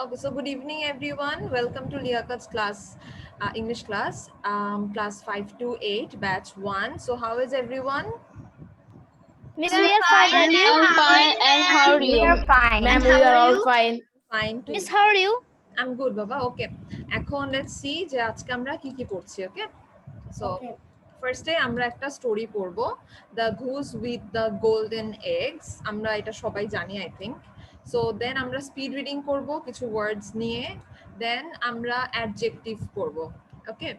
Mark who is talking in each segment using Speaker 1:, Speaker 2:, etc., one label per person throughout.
Speaker 1: Okay, so good evening, everyone. Welcome to Liakat's class, English class, class 5 to 8, batch 1. So how is everyone?
Speaker 2: Miss, we are fine, and you?
Speaker 3: I'm fine, and how are
Speaker 4: We
Speaker 3: you?
Speaker 4: are fine.
Speaker 2: Ma'am,
Speaker 4: And
Speaker 2: we
Speaker 4: how
Speaker 2: are
Speaker 4: are
Speaker 2: all
Speaker 4: you?
Speaker 2: fine.
Speaker 1: Fine too.
Speaker 2: Miss, how are you?
Speaker 1: I'm good, Baba. Okay. এখন let's see যে আজকে আমরা কি কি করছি, okay? So first day আমরা একটা story পড়বো, The Goose with the Golden Eggs. আমরা এটা সবাই জানি, I think. So then আমরা স্পিড রিডিং করব কিছু ওয়ার্ডস নিয়ে, then আমরা অ্যাডজেক্টিভ পড়ব, okay?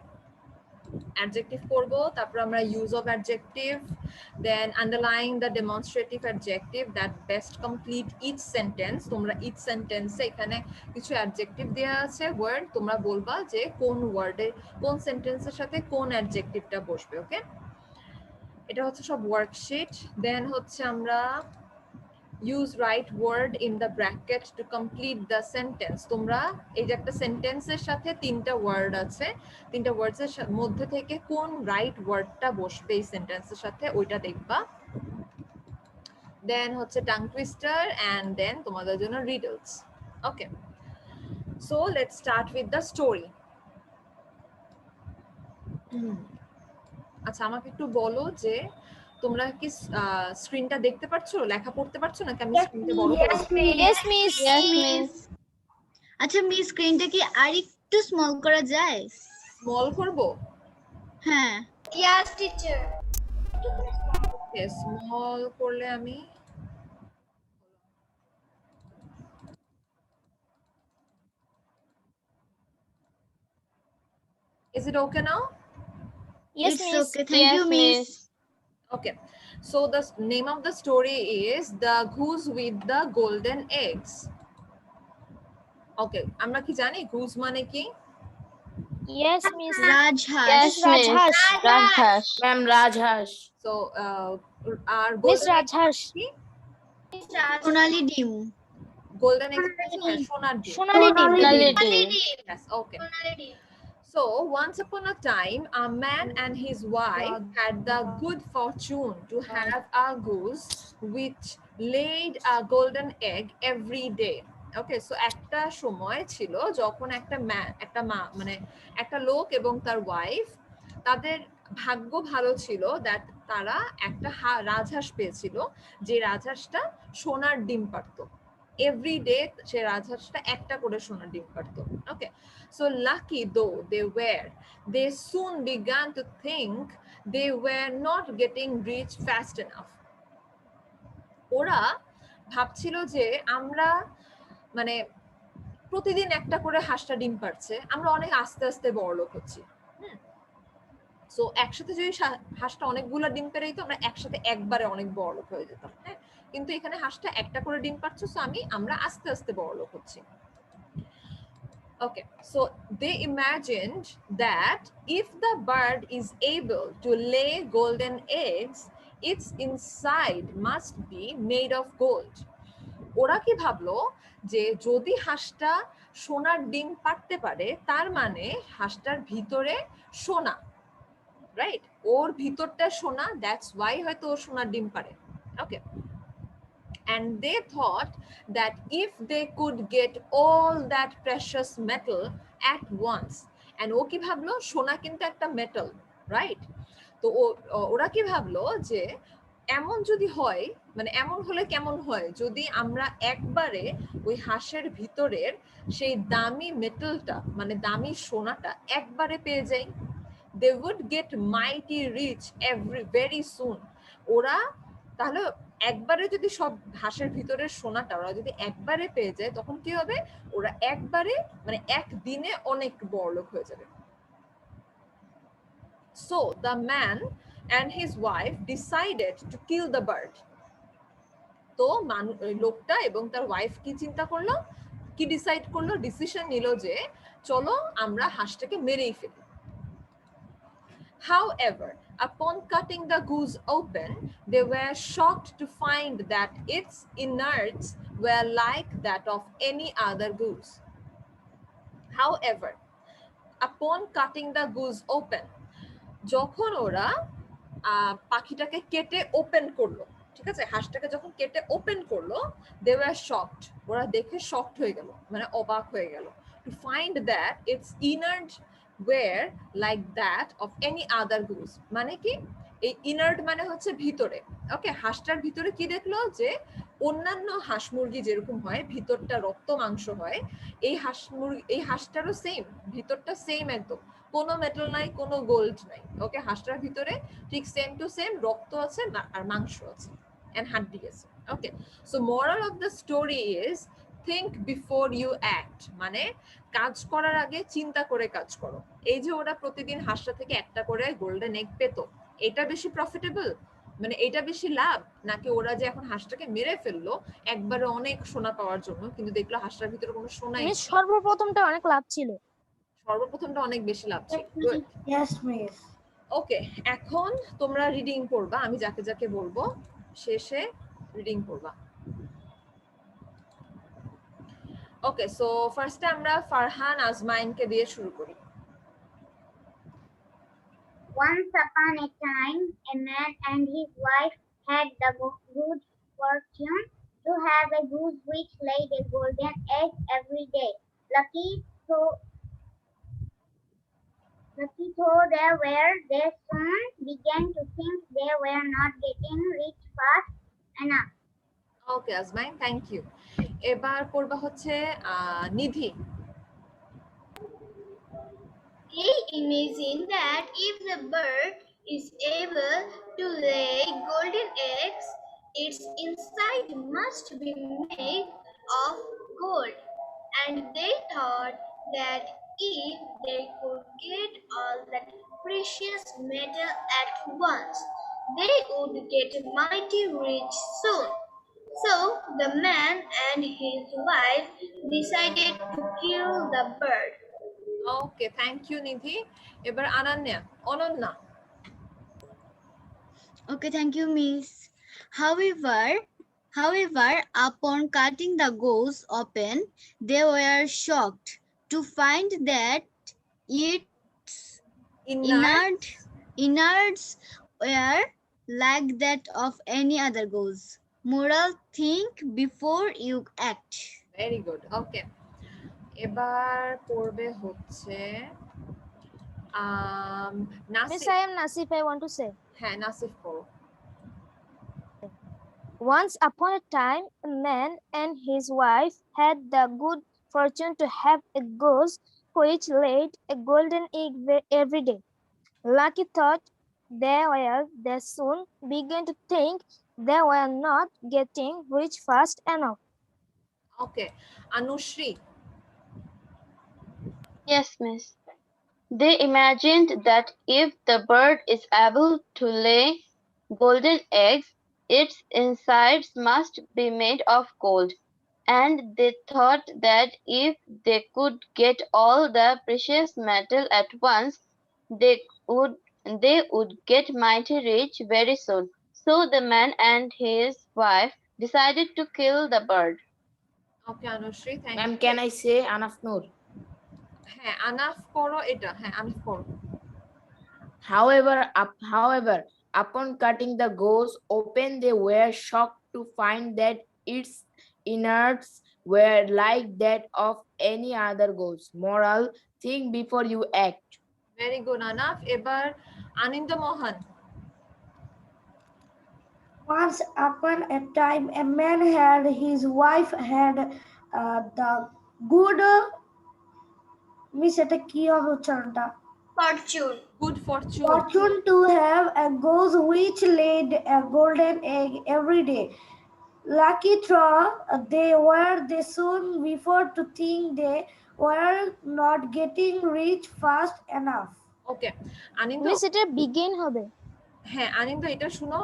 Speaker 1: Adjective করব, তারপর আমরা use of adjective, then underlying the demonstrative adjective that best complete each sentence. তোমরা each sentence এখানে কিছু adjective দেয়া আছে word, তোমরা বলবা যে কোন ওয়ার্ডে কোন সেন্টেন্সের সাথে কোন adjectiveটা বসবে, ওকে? এটা হচ্ছে সব ওয়ার্কশিট। দেন হচ্ছে আমরা use right word in the bracket to complete the sentence. তোমরা এই যে একটা সেন্টেন্সের সাথে তিনটা ওয়ার্ড আছে, তিনটা ওয়ার্ডসের মধ্যে থেকে কোন রাইট ওয়ার্ডটা বসবে এই সেন্টেন্সের সাথে ওইটা দেখবা। দেন হচ্ছে টাং টুইস্টার এন্ড দেন তোমাদের জন্য riddles. Okay, so let's start with the story. আচ্ছা, আমাকে একটু বলো যে তোমরা কি স্ক্রিনটা দেখতে পাচ্ছো, লেখা পড়তে পারছো নাকি আমি স্ক্রিনটা বড় করে দিই?
Speaker 2: Yes, miss.
Speaker 3: Yes, miss.
Speaker 4: আচ্ছা মিস, স্ক্রিনটা কি আর একটু স্মল করা যায়?
Speaker 1: স্মল করব?
Speaker 4: হ্যাঁ।
Speaker 5: Yes, teacher.
Speaker 1: ওকে, স্মল করলে আমি Is it okay now?
Speaker 2: Yes,
Speaker 4: It's
Speaker 2: miss.
Speaker 4: okay. Thank you,
Speaker 3: Yes,
Speaker 4: miss.
Speaker 3: miss.
Speaker 1: Okay, so the name of the story is The Goose with the Golden Eggs. Okay, আমরা কি জানি goose মানে কি?
Speaker 2: Yes, miss.
Speaker 4: রাজহাঁস।
Speaker 3: Yes, miss.
Speaker 2: Rajhash.
Speaker 3: Rajhash.
Speaker 2: Ma'am, Rajhash.
Speaker 1: So our
Speaker 2: Miss
Speaker 1: golden eggs
Speaker 2: Rajhash.
Speaker 1: কি?
Speaker 4: সোনালি ডিম।
Speaker 1: Golden eggs মানে কি? সোনার ডিম।
Speaker 2: Sonali team.
Speaker 3: Sonali.
Speaker 1: Yes, okay. So once upon a time, a man and his wife had the good fortune to have a goose which laid a golden egg every day. Okay, so একটা সময় ছিল যখন একটা লোক এবং তার wife, তাদের ভাগ্য ভালো ছিল দ্যাট তারা একটা রাজহাঁস পেয়েছিল, যে রাজহাঁসটা সোনার ডিম পারতো। এভরি ডে সে রাজহাঁসটা একটা করে সোনার ডিম পারতো। ওকে, so lucky though they were, they soon began to think they were not getting rich fast enough. ওরা ভাবছিল যে আমরা মানে প্রতিদিন একটা করে হাঁসটা ডিম পারছে, আমরা অনেক আস্তে আস্তে বড়লোক হচ্ছি। সো একসাথে যদি হাঁসটা অনেকগুলো ডিম পেরে দিত, আমরা একসাথে একবারে অনেক বড়লোক হয়ে যেতাম। হ্যাঁ, কিন্তু এখানে হাঁসটা একটা করে ডিম পারছে, সো আমরা আস্তে আস্তে বড়লোক হচ্ছি। Okay, so they imagined that if the bird is able to lay golden eggs, its inside must be made of gold. ওরা কি ভাবলো যে যদি হাঁসটা সোনার ডিম পারতে পারে, তার মানে হাঁসটার ভিতরে সোনা, রাইট? ওর ভিতরটা সোনা, দ্যাটস ওয়াই হয়তো ও সোনার ডিম পারে। ওকে, and they thought that if they could get all that precious metal at once, and ও কি ভাবলো, সোনা কিন্তু একটা মেটাল, রাইট? তো ওরা কি ভাবলো যে এমন যদি হয়, মানে এমন হলে কেমন হয় যদি আমরা একবারে ওই হাঁসের ভিতরের সেই দামি মেটালটা, মানে দামি সোনাটা একবারে পেয়ে যাই। They would get mighty rich very soon. ওরা তাহলে একবারে যদি সব হাঁসের ভিতরের সোনাটা ওরা যদি একবারে পেয়ে যায়, তখন কি হবে, ওরা একবারে মানে একদিনে অনেক বড়লোক হয়ে যাবে। So the man and his wife decided to kill the bird. তো লোকটা এবং তার ওয়াইফ কি চিন্তা করলো, কি ডিসাইড করলো, ডিসিশন নিল যে চলো আমরা হাঁসটাকে মেরেই ফেলি। However, upon cutting the goose open, they were shocked to find that its innards were like that of any other goose. However, upon cutting the goose open, যখন ওরা পাখিটাকে কেটে ওপেন করলো, ঠিক আছে, হাঁসটাকে যখন কেটে ওপেন করলো, they were shocked, ওরা দেখে শকড হয়ে গেল, মানে অবাক হয়ে গেল। To find that it's inert were like that of any other goose, মানে কি এই ইনার্ট মানে হচ্ছে ভিতরে। ওকে, হাঁসটার ভিতরে কি দেখলো, যে অন্যান্য হাঁস মুরগি যেরকম হয় ভিতরটা রক্ত মাংস হয়, এই হাঁসটারও সেম, ভিতরটা সেম একদম, কোনো মেটাল নাই, কোনো গোল্ড নাই। ওকে, হাঁসটার ভিতরে ঠিক সেম টু সেম রক্ত আছে আর মাংস আছে and হাড্ডি আছে। Okay, so moral of the story is think before you act, মানে কাজ করার আগে চিন্তা করে কাজ করো। এই যে ওরা প্রতিদিন হাঁসটা থেকে একটা করে গোল্ডেন এগ পেত, এটা বেশি প্রফিটেবল, মানে এটা বেশি লাভ, নাকি ওরা যে এখন হাঁসটাকে মেরে ফেললো একবারে অনেক সোনা পাওয়ার জন্য, কিন্তু দেখলো হাঁসটার ভিতরে কোনো সোনাই
Speaker 2: মিস
Speaker 1: নেই?
Speaker 2: সর্বপ্রথমটা অনেক লাভ ছিল।
Speaker 1: সর্বপ্রথমটা অনেক বেশি লাভ ছিল।
Speaker 5: Yes, miss.
Speaker 1: ওকে, এখন তোমরা রিডিং পড়বা, আমি যাকে যাকে বলবো শেষে রিডিং পড়বা। ওকে, সো ফার্স্টে আমরা ফারহান আজমাইনকে দিয়ে শুরু করি।
Speaker 6: Once upon a time, a man and his wife had the good fortune to have a goose which laid a golden egg every day. Lucky though they soon began to think they were not getting rich fast enough.
Speaker 1: ওকে আজমাইন, thank you. এবার পড়বা হচ্ছে নিধি।
Speaker 7: They imagine that if the bird is able to lay golden eggs, its inside must be made of gold. And they thought that if they could get all that precious metal at once, they would get mighty rich soon. So the man and his wife decided to kill the bird.
Speaker 1: Okay, thank you Nidhi. এবার Ananya.
Speaker 4: Okay, thank you, miss. However, upon cutting the goose open, they were shocked to find that its innards were like that of any other goose. Moral: think before you act.
Speaker 1: Very good. Okay, এবার পড়বে হচ্ছে
Speaker 2: Miss, I am Nasif. I want to say.
Speaker 1: হ্যাঁ, নাসিফ পড়ো।
Speaker 2: Once upon a time, a man and his wife had the good fortune to have a goose which laid a golden egg every day. Lucky thought they soon began to think they were not getting rich fast enough.
Speaker 1: Okay, Anushree.
Speaker 3: Yes, miss. They imagined that if the bird is able to lay golden eggs, its insides must be made of gold. And they thought that if they could get all the precious metal at once, they would get mighty rich very soon. So the man and his wife decided to kill the bird.
Speaker 1: Okay Anushree, thank
Speaker 5: Ma'am,
Speaker 1: you.
Speaker 5: can I say Anaf Noor?
Speaker 1: হ্যাঁ, আনাফ পড়ো এটা। হ্যাঁ, আনাফ পড়ো।
Speaker 5: However, upon cutting the goose open, they were shocked to find that its innards were like that of any other goose. Moral: think before you act.
Speaker 1: Very good আনাফ। এবার আনন্দ মোহন।
Speaker 8: Once upon a time, a man had his wife had the good miss এটা কি হবে উচ্চারণটা
Speaker 7: Fortune.
Speaker 1: Good Fortune.
Speaker 8: fortune to have a goose which laid a golden egg every day. Lucky through they soon before to think they were not getting rich fast enough.
Speaker 1: Okay, Anand.
Speaker 2: Miss, it begin হবে.
Speaker 1: হ্যাঁ, আনন্দ এটা শুনো,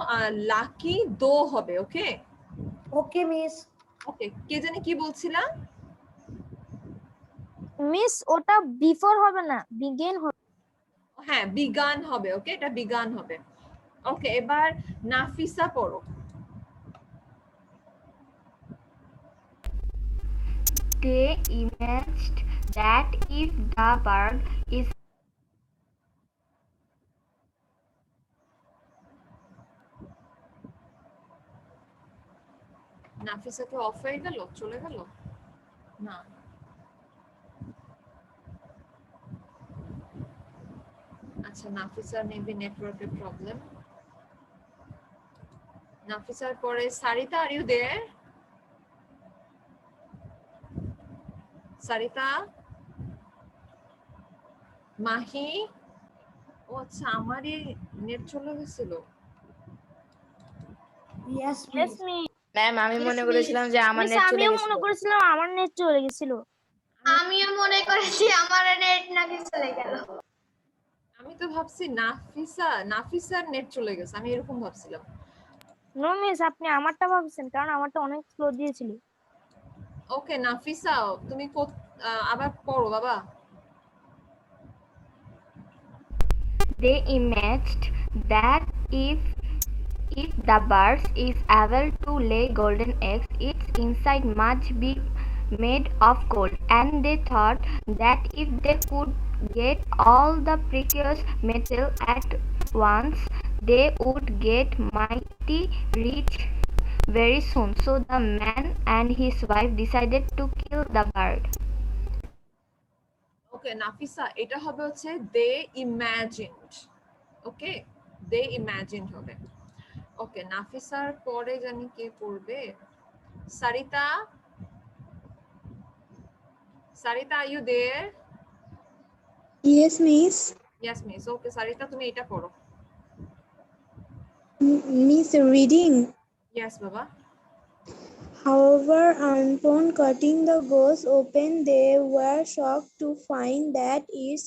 Speaker 1: lucky দো হবে। ওকে
Speaker 8: Okay, miss.
Speaker 1: ওকে, কে জানি কি বলছিলা?
Speaker 2: Miss, ওটা before হবে না, begin হবে.
Speaker 1: হ্যাঁ, বিগান হবে। ওকে, এটা বিগান হবে। ওকে, এবার নাফিসা পড়ো।
Speaker 9: They imagined that if the bird is
Speaker 1: Nafisa কি অফ হয়ে গেল, চলে গেল? না আচ্ছা নাফিসার মেবি নেটওয়ার্কের প্রবলেম নাফিসার পরে সারিতা আর ইউ দেয়ার সারিতা মাহি ও আচ্ছা আমারই নেট চলে গেছিল
Speaker 8: Yes,
Speaker 2: Yes,
Speaker 8: miss.
Speaker 2: miss.
Speaker 5: Ma'am আমি
Speaker 4: Yes,
Speaker 5: মনে
Speaker 4: miss.
Speaker 5: করেছিলাম যে আমার
Speaker 2: Miss,
Speaker 5: নেট চলে
Speaker 2: আমিও
Speaker 5: গেছিল
Speaker 2: মনে করেছিলাম আমার নেট চলে গেছিল।
Speaker 7: আমিও মনে করেছি আমার নেট নাকি চলে গেল।
Speaker 1: আমি তো ভাবছি নাফিসার নেট চলে গেছে আমি এরকম ভাবছিলাম
Speaker 2: নো মিস, আপনি আমারটা ভাবছেন, কারণ আমারটা অনেক স্লো দিয়েছিল।
Speaker 1: ওকে নাফিসা তুমি আবার পড়ো বাবা
Speaker 9: They imagined that if the bird is able to lay golden eggs, its inside must be made of gold, and they thought that if they could get all the precious metal at once, they would get mighty rich very soon. So the man and his wife decided to kill the bird.
Speaker 1: ওকে নাফিসা এটা হবে হচ্ছে দে imagined ওকে দে imagined হবে ওকে নাফিসার পরে জানি কে পড়বে Sarita Sarita are you there
Speaker 10: Yes, miss.
Speaker 1: Yes miss okay Sarita তুমি এটা পড়ো
Speaker 10: Miss reading.
Speaker 1: ইয়েস বাবা
Speaker 10: However, upon cutting the gauze open, they were shocked to find that its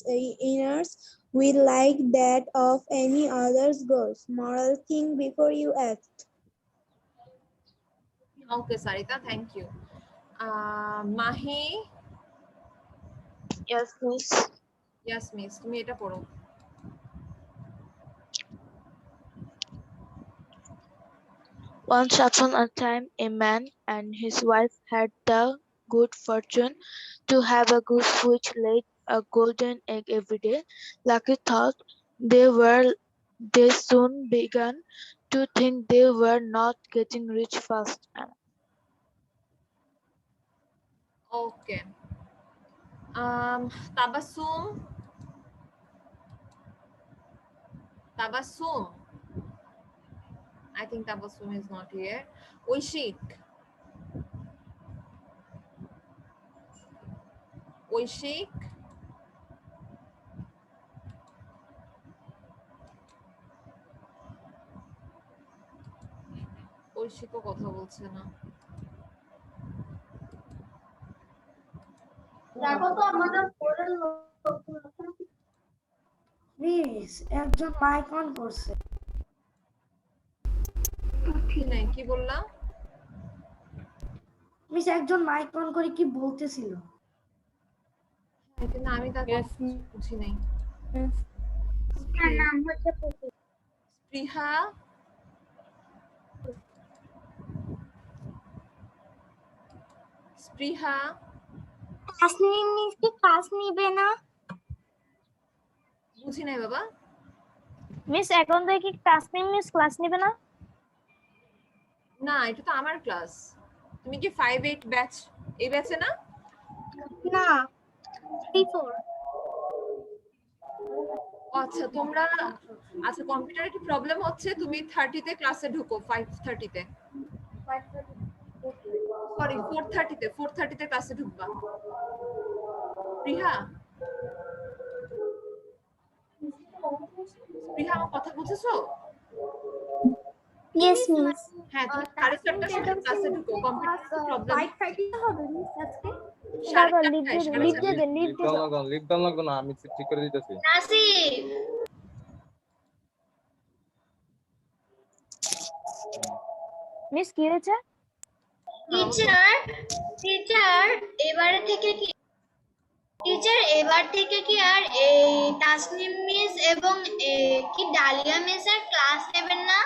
Speaker 10: innards were like that of any other's gauze. Moral: think before you act.
Speaker 1: Okay Sarita thank you Mahi
Speaker 3: Yes, miss.
Speaker 1: Yes miss তুমি এটা পড়ো
Speaker 11: Once upon a time, a man and his wife had the good fortune to have a goose which laid a golden egg every day. Lucky thought they soon began to think they were not getting rich fast enough.
Speaker 1: Okay Tabassum Tabassum. I think Tabassum is not here. Oishik. Oishik. ঐশিকও কথা বলছে না
Speaker 7: দেখো তো আমাদের পড়ার
Speaker 8: please একজন mic on করছে
Speaker 1: কি নাই কি বললাম
Speaker 8: মিস একজন মাইক অন করে কি বলতেছিল
Speaker 1: কিন্তু আমি তাকে বুঝি নাই
Speaker 6: তার নাম হচ্ছে পুপি।
Speaker 1: স্পৃহা স্পৃহা
Speaker 2: তাসনিম মিস কি ক্লাস নিবে না?
Speaker 1: বুঝি নাই বাবা
Speaker 2: মিস এখন থেকে কি তাসনিম মিস ক্লাস নিবে না?
Speaker 1: না এটা তো আমার ক্লাস তুমি কি 5-8 ব্যাচ এই ব্যাচে না
Speaker 2: না 3-4
Speaker 1: আচ্ছা তোমরা আচ্ছা কম্পিউটারে কি প্রবলেম হচ্ছে তুমি 30 তে ক্লাসে ঢুকো 5:30 তে সরি 4:30 তে ক্লাসে ঢুকবা প্রিহা প্রিহা আমার কথা বুঝেছো
Speaker 2: ইয়েস মিস
Speaker 1: হ্যাঁ তুমি 4:30টার সময় ক্লাসে ঢুকো কম্পিউটারে প্রবলেম
Speaker 8: 5:30 হবে মিস আজকে
Speaker 2: দাদা লিভ দে
Speaker 12: লিভ দাও লাগবে না আমি ঠিক করে দিতেছি
Speaker 7: নাসিব
Speaker 2: মিস কি হয়েছে?
Speaker 7: টিচার এবার থেকে কি আর এই তাসনিম মিস এবং কি ডালিয়া মিসের ক্লাস নেবেন না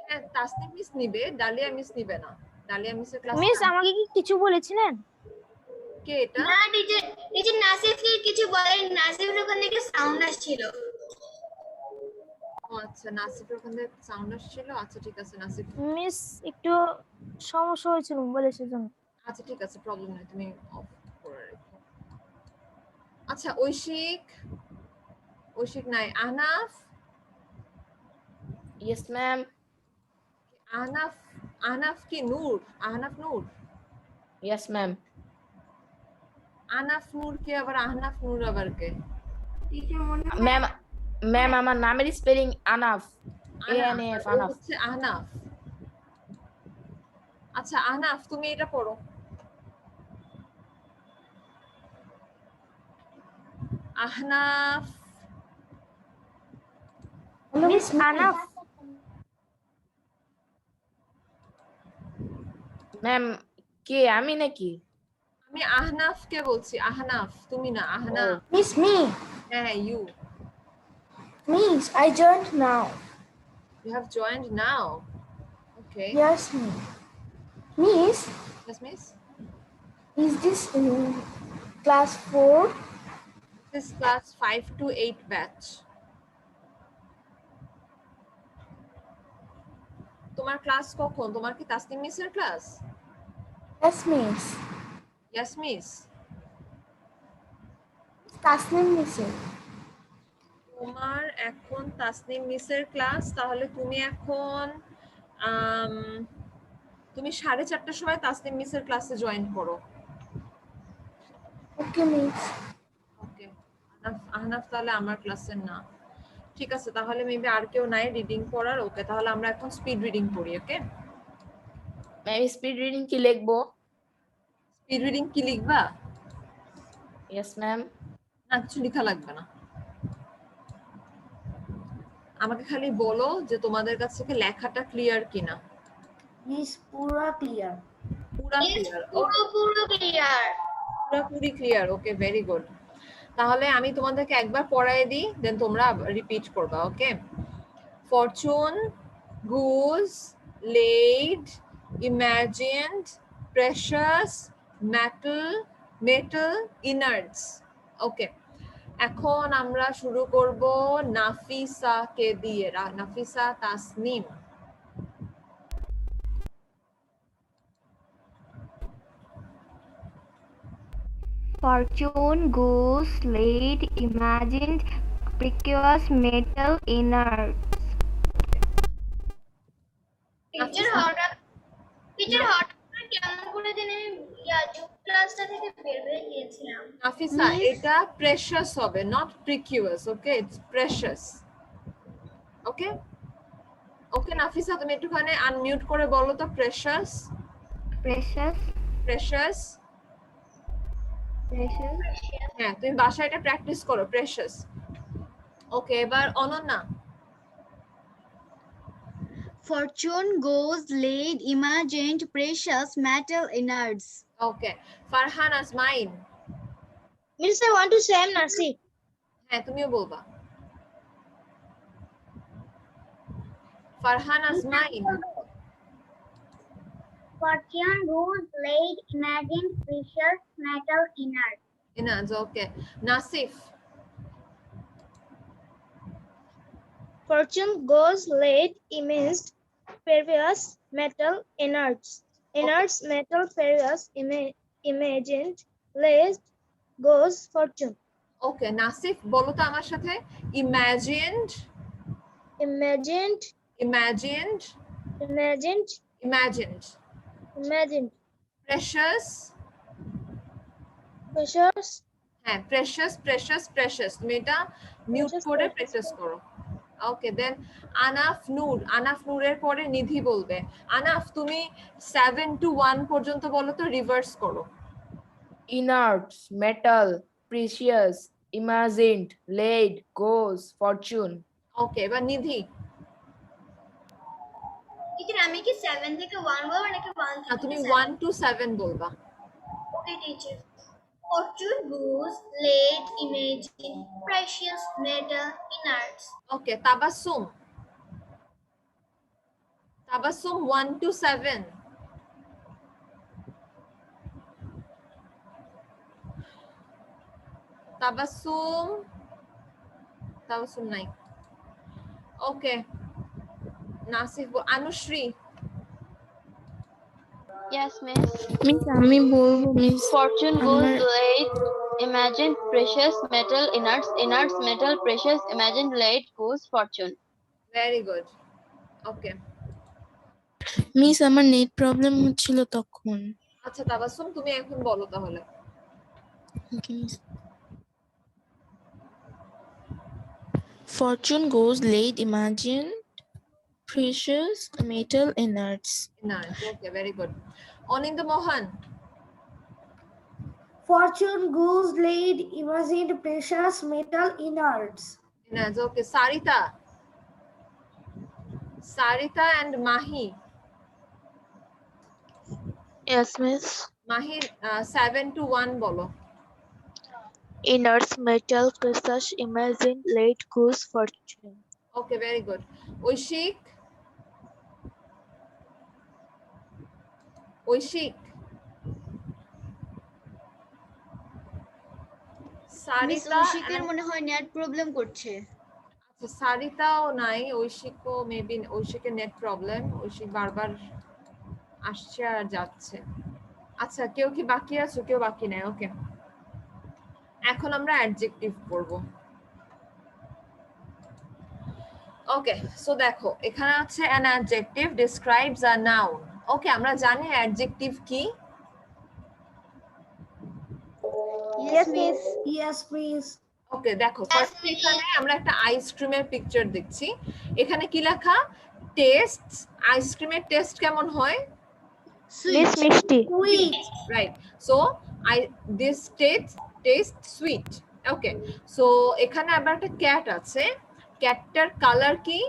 Speaker 1: হ্যাঁ তাসনিম মিস নিবে ডালিয়া মিস নিবে না ডালিয়া মিসের ক্লাস
Speaker 2: মিস আমাকে কি কিছু বলেছিলেন?
Speaker 1: কে এটা
Speaker 7: না টিচার নাসিফকে কিছু বলেন নাসিফের ওখানে কি সাউন্ড আসছিল
Speaker 1: ও আচ্ছা নাসিফের ওখান থেকে সাউন্ড আসছিল আচ্ছা ঠিক আছে নাসিফ
Speaker 2: মিস একটু সমস্যা হয়েছিল বলে সেজন্য।
Speaker 1: আচ্ছা ঠিক আছে, প্রবলেম নেই, তুমি অফ করে রেখো। আচ্ছা ঐশিক নাই। Ahnaf,
Speaker 5: Yes, ma'am.
Speaker 1: আহনাফ, আহনাফ কি নূর? আহনাফ নূর?
Speaker 5: Yes, ma'am.
Speaker 1: আনাফ নূর কে, আবার আহনাফ নূর আবার কে?
Speaker 5: ম্যাম আমার নামের স্পেলিং আনাফ,
Speaker 1: আনাফ,
Speaker 5: ANAF,
Speaker 1: ও
Speaker 5: আনাফ।
Speaker 1: হচ্ছে আহনাফ। আচ্ছা আহনাফ, তুমি এটা পড়ো। Ahnaf,
Speaker 2: Miss Anaf.
Speaker 5: ম্যাম কে, আমি নাকি?
Speaker 1: আমি আহনাফ কে বলছি, আহনাফ, তুমি না, আহনাফ।
Speaker 8: Miss me.
Speaker 1: হ্যাঁ, you.
Speaker 8: Miss, I joined now.
Speaker 1: You have joined now. Okay.
Speaker 8: Yes, miss. Miss,
Speaker 1: Yes, miss.
Speaker 8: is this in class 4?
Speaker 1: This is class 5 to 8 batch. তোমার ক্লাস কখন? তোমার কি তাসনিম মিসের class?
Speaker 8: Yes, miss.
Speaker 1: Yes, miss.
Speaker 8: Tasnim miss.
Speaker 1: তোমার এখন তাসনিম মিসের class, তাহলে তুমি এখন তুমি 4:30টার সময় তাসনিম মিসের ক্লাসে জয়েন করো।
Speaker 8: Okay, miss.
Speaker 1: ওকে। আহনাফ তাহলে আমার ক্লাসের না। ঠিক আছে, তাহলে মেবি আর কেউ নাই রিডিং পড়ার। ওকে, তাহলে আমরা এখন স্পিড রিডিং পড়ি। ওকে
Speaker 5: ম্যাম স্পিড রিডিং কি লিখবো?
Speaker 1: স্পিড রিডিং কি লিখবা?
Speaker 5: Yes ma'am.
Speaker 1: না, কিছু লেখা লাগবে না, আমাকে খালি বলো যে তোমাদের কাছ থেকে লেখাটা ক্লিয়ার কিনা।
Speaker 8: Miss, pura clear.
Speaker 1: পুরা ক্লিয়ার?
Speaker 7: পুরো ক্লিয়ার।
Speaker 1: পুরোপুরি ক্লিয়ার। ওকে, ভেরি গুড। তাহলে আমি তোমাদেরকে একবার পড়াই দিই, দেন তোমরা রিপিট করবা। ওকে। Fortune, goose, laid, imagined, precious, metal, innards. ওকে, এখন আমরা শুরু করব নাফিসা কে দিয়ে। Nafisa, Tasnim.
Speaker 9: Fortune, goose, laid, imagined, precious metal innards.
Speaker 7: Teacher হঠাৎ করে কেমন করে দিনে ক্লাসটা থেকে বের হয়ে গিয়েছিলাম।
Speaker 1: নাফিসা, এটা প্রেশাস হবে, not precious. Okay, it's precious. Okay okay Nafisa, তুমি একটুখানি আনমিউট করে বলো তো। Precious,
Speaker 9: Precious,
Speaker 1: precious.
Speaker 9: precious.
Speaker 1: হ্যাঁ, তুমি বাসায় এটা প্র্যাকটিস করো, প্রেশাস। ওকে, এবার Ananya.
Speaker 4: Fortune, goes, laid, imagined, precious, metal, innards.
Speaker 1: Okay, Farhan আসমাইন।
Speaker 10: Miss, I want to say I'm Nasif.
Speaker 1: হ্যাঁ, তুমিও বলবা। Farhan আসমাইন।
Speaker 6: Fortune, goose, laid, imagined, precious, metal, innards.
Speaker 1: ইনাজ। ওকে, Nasif.
Speaker 10: Fortune, goes, laid, imaged, precious, metal, innards. Innards, metal, precious, imagined, laid, goes, fortune.
Speaker 1: ওকে, নাসিফ বলো তো আমার সাথে। Imagined,
Speaker 10: Imagined,
Speaker 1: imagined,
Speaker 10: imagined,
Speaker 1: imagined.
Speaker 10: imagined.
Speaker 1: Precious,
Speaker 10: Precious,
Speaker 1: হ্যাঁ, precious, precious, precious. তুমি এটা mute
Speaker 10: Precious,
Speaker 1: করে
Speaker 10: precious.
Speaker 1: Practice করো। ওকে, দেন আনাফ নূর। আনাফ নূরের পরে নিধি বলবে। আনাফ, তুমি 7 to 1 পর্যন্ত বলো তো, রিভার্স করো।
Speaker 5: Innards, metal, precious, imagined, laid, goes, fortune.
Speaker 1: ওকে, এবার নিধি।
Speaker 7: টিচার আমি কি 7 থেকে 1 বলবো নাকি 1
Speaker 1: না, তুমি 1 to 7 বলবা।
Speaker 7: Okay teacher. Fortune, goose, laid, imagined, precious, metal, innards.
Speaker 1: Okay, Tabassum. Tabassum 1 to 7। Tabassum, Tabassum নাই। Okay, Nasif. Anushree.
Speaker 3: Yes, miss.
Speaker 11: Miss আমি বলবো মিস
Speaker 3: Fortune goes
Speaker 11: আমার
Speaker 3: late. Imagine precious metal innards metal precious. Imagine late goes fortune.
Speaker 1: Very good. Okay.
Speaker 11: Miss আমার net problem হচ্ছিল তখন
Speaker 1: আচ্ছা তাবাসসুম তুমি এখন বলো তাহলে।
Speaker 11: Okay, miss. Fortune goes late. Imagine precious metal innards.
Speaker 1: Nice. Okay, very good. Onindo Mohan.
Speaker 8: Fortune goes late. Imagine precious metal innards.
Speaker 1: Nice. Okay, Sarita. Sarita and Mahi.
Speaker 11: Yes, miss.
Speaker 1: Mahi 7 to 1 bolo.
Speaker 11: Innards metal precious. Imagine late goose fortune.
Speaker 1: Okay, very good. Oishik. Oishik.
Speaker 4: Miss
Speaker 1: Sarita
Speaker 4: ঐশিকের
Speaker 1: and
Speaker 4: মনে হয় net problem করছে।
Speaker 1: আচ্ছা সারিতাও নাই, ঐশিকও maybe ঐশিকের net problem, ঐশিক বারবার আসছে আর যাচ্ছে। আচ্ছা কেউ কি বাকি আছো? কেউ বাকি নাই। ওকে, এখন আমরা অ্যাডজেক্টিভ করব। ওকে, সো দেখো এখানে আছে an adjective describes a noun. ওকে, আমরা জানি অ্যাডজেক্টিভ কি?
Speaker 4: Yes, miss.
Speaker 8: Yes, please.
Speaker 1: ওকে দেখো, ফার্স্ট এখানে আমরা একটা আইসক্রিমের পিকচার দেখছি। এখানে কি লেখা? টেস্ট। আইসক্রিমের টেস্ট কেমন হয়?
Speaker 10: মিস মিষ্টি
Speaker 8: Sweet.
Speaker 1: Right. So this taste sweet. Okay. So এখানে আবার একটা ক্যাট আছে। ক্যাটটার কালার কি?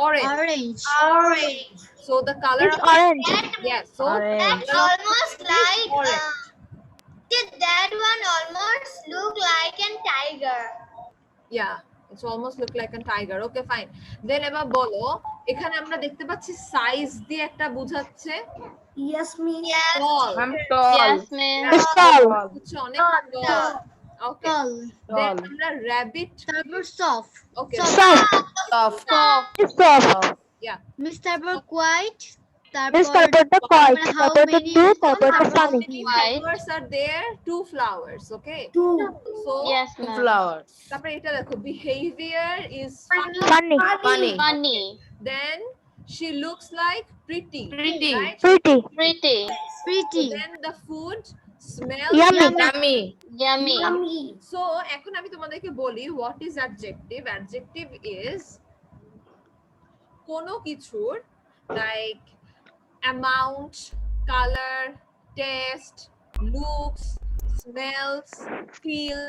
Speaker 1: Orange.
Speaker 4: Orange.
Speaker 7: Orange.
Speaker 1: So the color
Speaker 10: It's
Speaker 1: of
Speaker 10: orange.
Speaker 1: yes. So
Speaker 5: Orange.
Speaker 1: color of
Speaker 7: Almost
Speaker 1: cat is
Speaker 7: like
Speaker 1: orange.
Speaker 7: that one almost look like a tiger.
Speaker 1: Yeah. It's almost look like a tiger. Okay, fine. Then এবার বলো, এখানে আমরা দেখতে পাচ্ছি size দিয়ে একটা বোঝাচ্ছে।
Speaker 8: Yes, miss.
Speaker 7: Yes.
Speaker 1: Tall.
Speaker 5: I'm tall.
Speaker 3: Yes, miss.
Speaker 10: It's tall.
Speaker 1: হচ্ছে অনেক tall. Okay.
Speaker 4: Tall.
Speaker 1: Then
Speaker 5: Tall.
Speaker 1: আমরা rabbit.
Speaker 4: তারপর soft.
Speaker 1: Okay.
Speaker 10: Soft.
Speaker 5: Soft.
Speaker 10: It's soft.
Speaker 1: Yeah.
Speaker 4: Miss তারপর quite.
Speaker 10: মিস
Speaker 4: তারপর
Speaker 10: তারপরটা কয়েট
Speaker 4: how
Speaker 10: তারপরটা
Speaker 4: many
Speaker 10: টু
Speaker 4: is
Speaker 10: তারপরটা
Speaker 1: How
Speaker 10: funny
Speaker 1: many
Speaker 3: White.
Speaker 1: flowers are there? 2 flowers. Okay.
Speaker 8: Two.
Speaker 1: So
Speaker 3: Yes, ma'am.
Speaker 5: Flowers.
Speaker 1: তারপরে এটা দেখো, behavior is funny.
Speaker 10: Funny
Speaker 5: Funny.
Speaker 3: Funny.
Speaker 1: Then she looks like pretty.
Speaker 5: Pretty.
Speaker 1: Right?
Speaker 10: Pretty
Speaker 3: Pretty.
Speaker 4: pretty.
Speaker 1: Then the food smells.
Speaker 10: Yummy.
Speaker 5: Yummy.
Speaker 3: Yummy.
Speaker 8: Yummy.
Speaker 1: So এখন আমি তোমাদেরকে বলি what is adjective. Adjective is কোনো কিছুর like amount, color, taste, looks, smells, feel,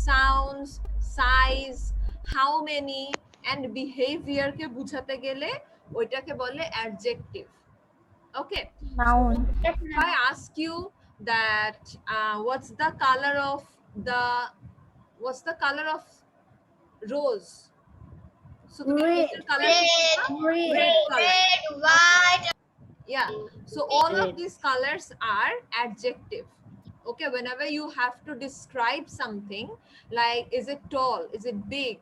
Speaker 1: sounds, size, how many and behavior কে বুঝাতে গেলে ওইটাকে বলে adjective. Okay.
Speaker 10: Noun
Speaker 1: If I ask you that what's the color of rose? So তুমি
Speaker 8: Red.
Speaker 1: রোজের color
Speaker 8: Red.
Speaker 1: red color.
Speaker 7: Red, white.
Speaker 1: Yeah. So all of
Speaker 5: Red.
Speaker 1: these colors are adjective. Okay, whenever you have to describe something like is it tall, is it big,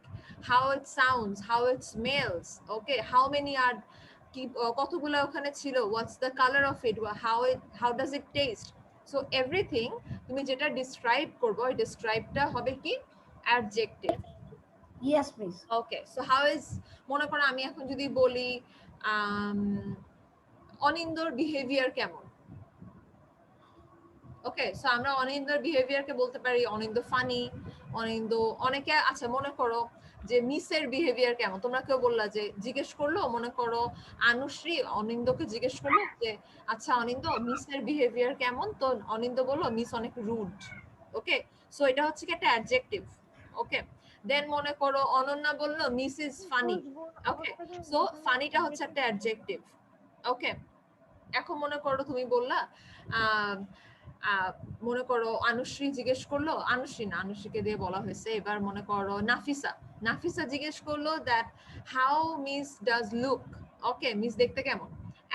Speaker 1: how it sounds, how it smells, okay, how many are কতগুলো ওখানে ছিল, what's the color of it, how does it taste, so everything তুমি যেটা describe করবে ওই describeটা হবে কি adjective.
Speaker 8: Yes, miss.
Speaker 1: Okay, so how is মনে করো আমি এখন যদি বলি অনিন্দর বিহেভিয়ার কেমন, ওকে, সো আমরা অনিন্দর বিহেভিয়ারকে বলতে পারি অনিন্দ ফানি, অনিন্দ অনেকে। আচ্ছা মনে করো যে মিসের বিহেভিয়ার কেমন, তোমরা কেউ বললা যে জিজ্ঞেস করলো, মনে করো আনুশ্রী অনিন্দকে জিজ্ঞেস করলো যে আচ্ছা অনিন্দ মিসের বিহেভিয়ার কেমন, তো অনিন্দ বললো মিস অনেক রুড। ওকে, সো এটা হচ্ছে কি একটা অ্যাডজেক্টিভ। ওকে, দেন মনে করো অনন্যা বললো miss is funny. Okay, so ফানিটা হচ্ছে একটা অ্যাডজেক্টিভ। ওকে, এখন মনে করো তুমি বললা মনে করো আনুশ্রী জিজ্ঞেস করলো, আনুশ্রী না আনুশ্রীকে দিয়ে বলা হয়েছে, এবার মনে করো নাফিসা জিজ্ঞেস করলো that how miss does look, okay miss দেখতে কেমন।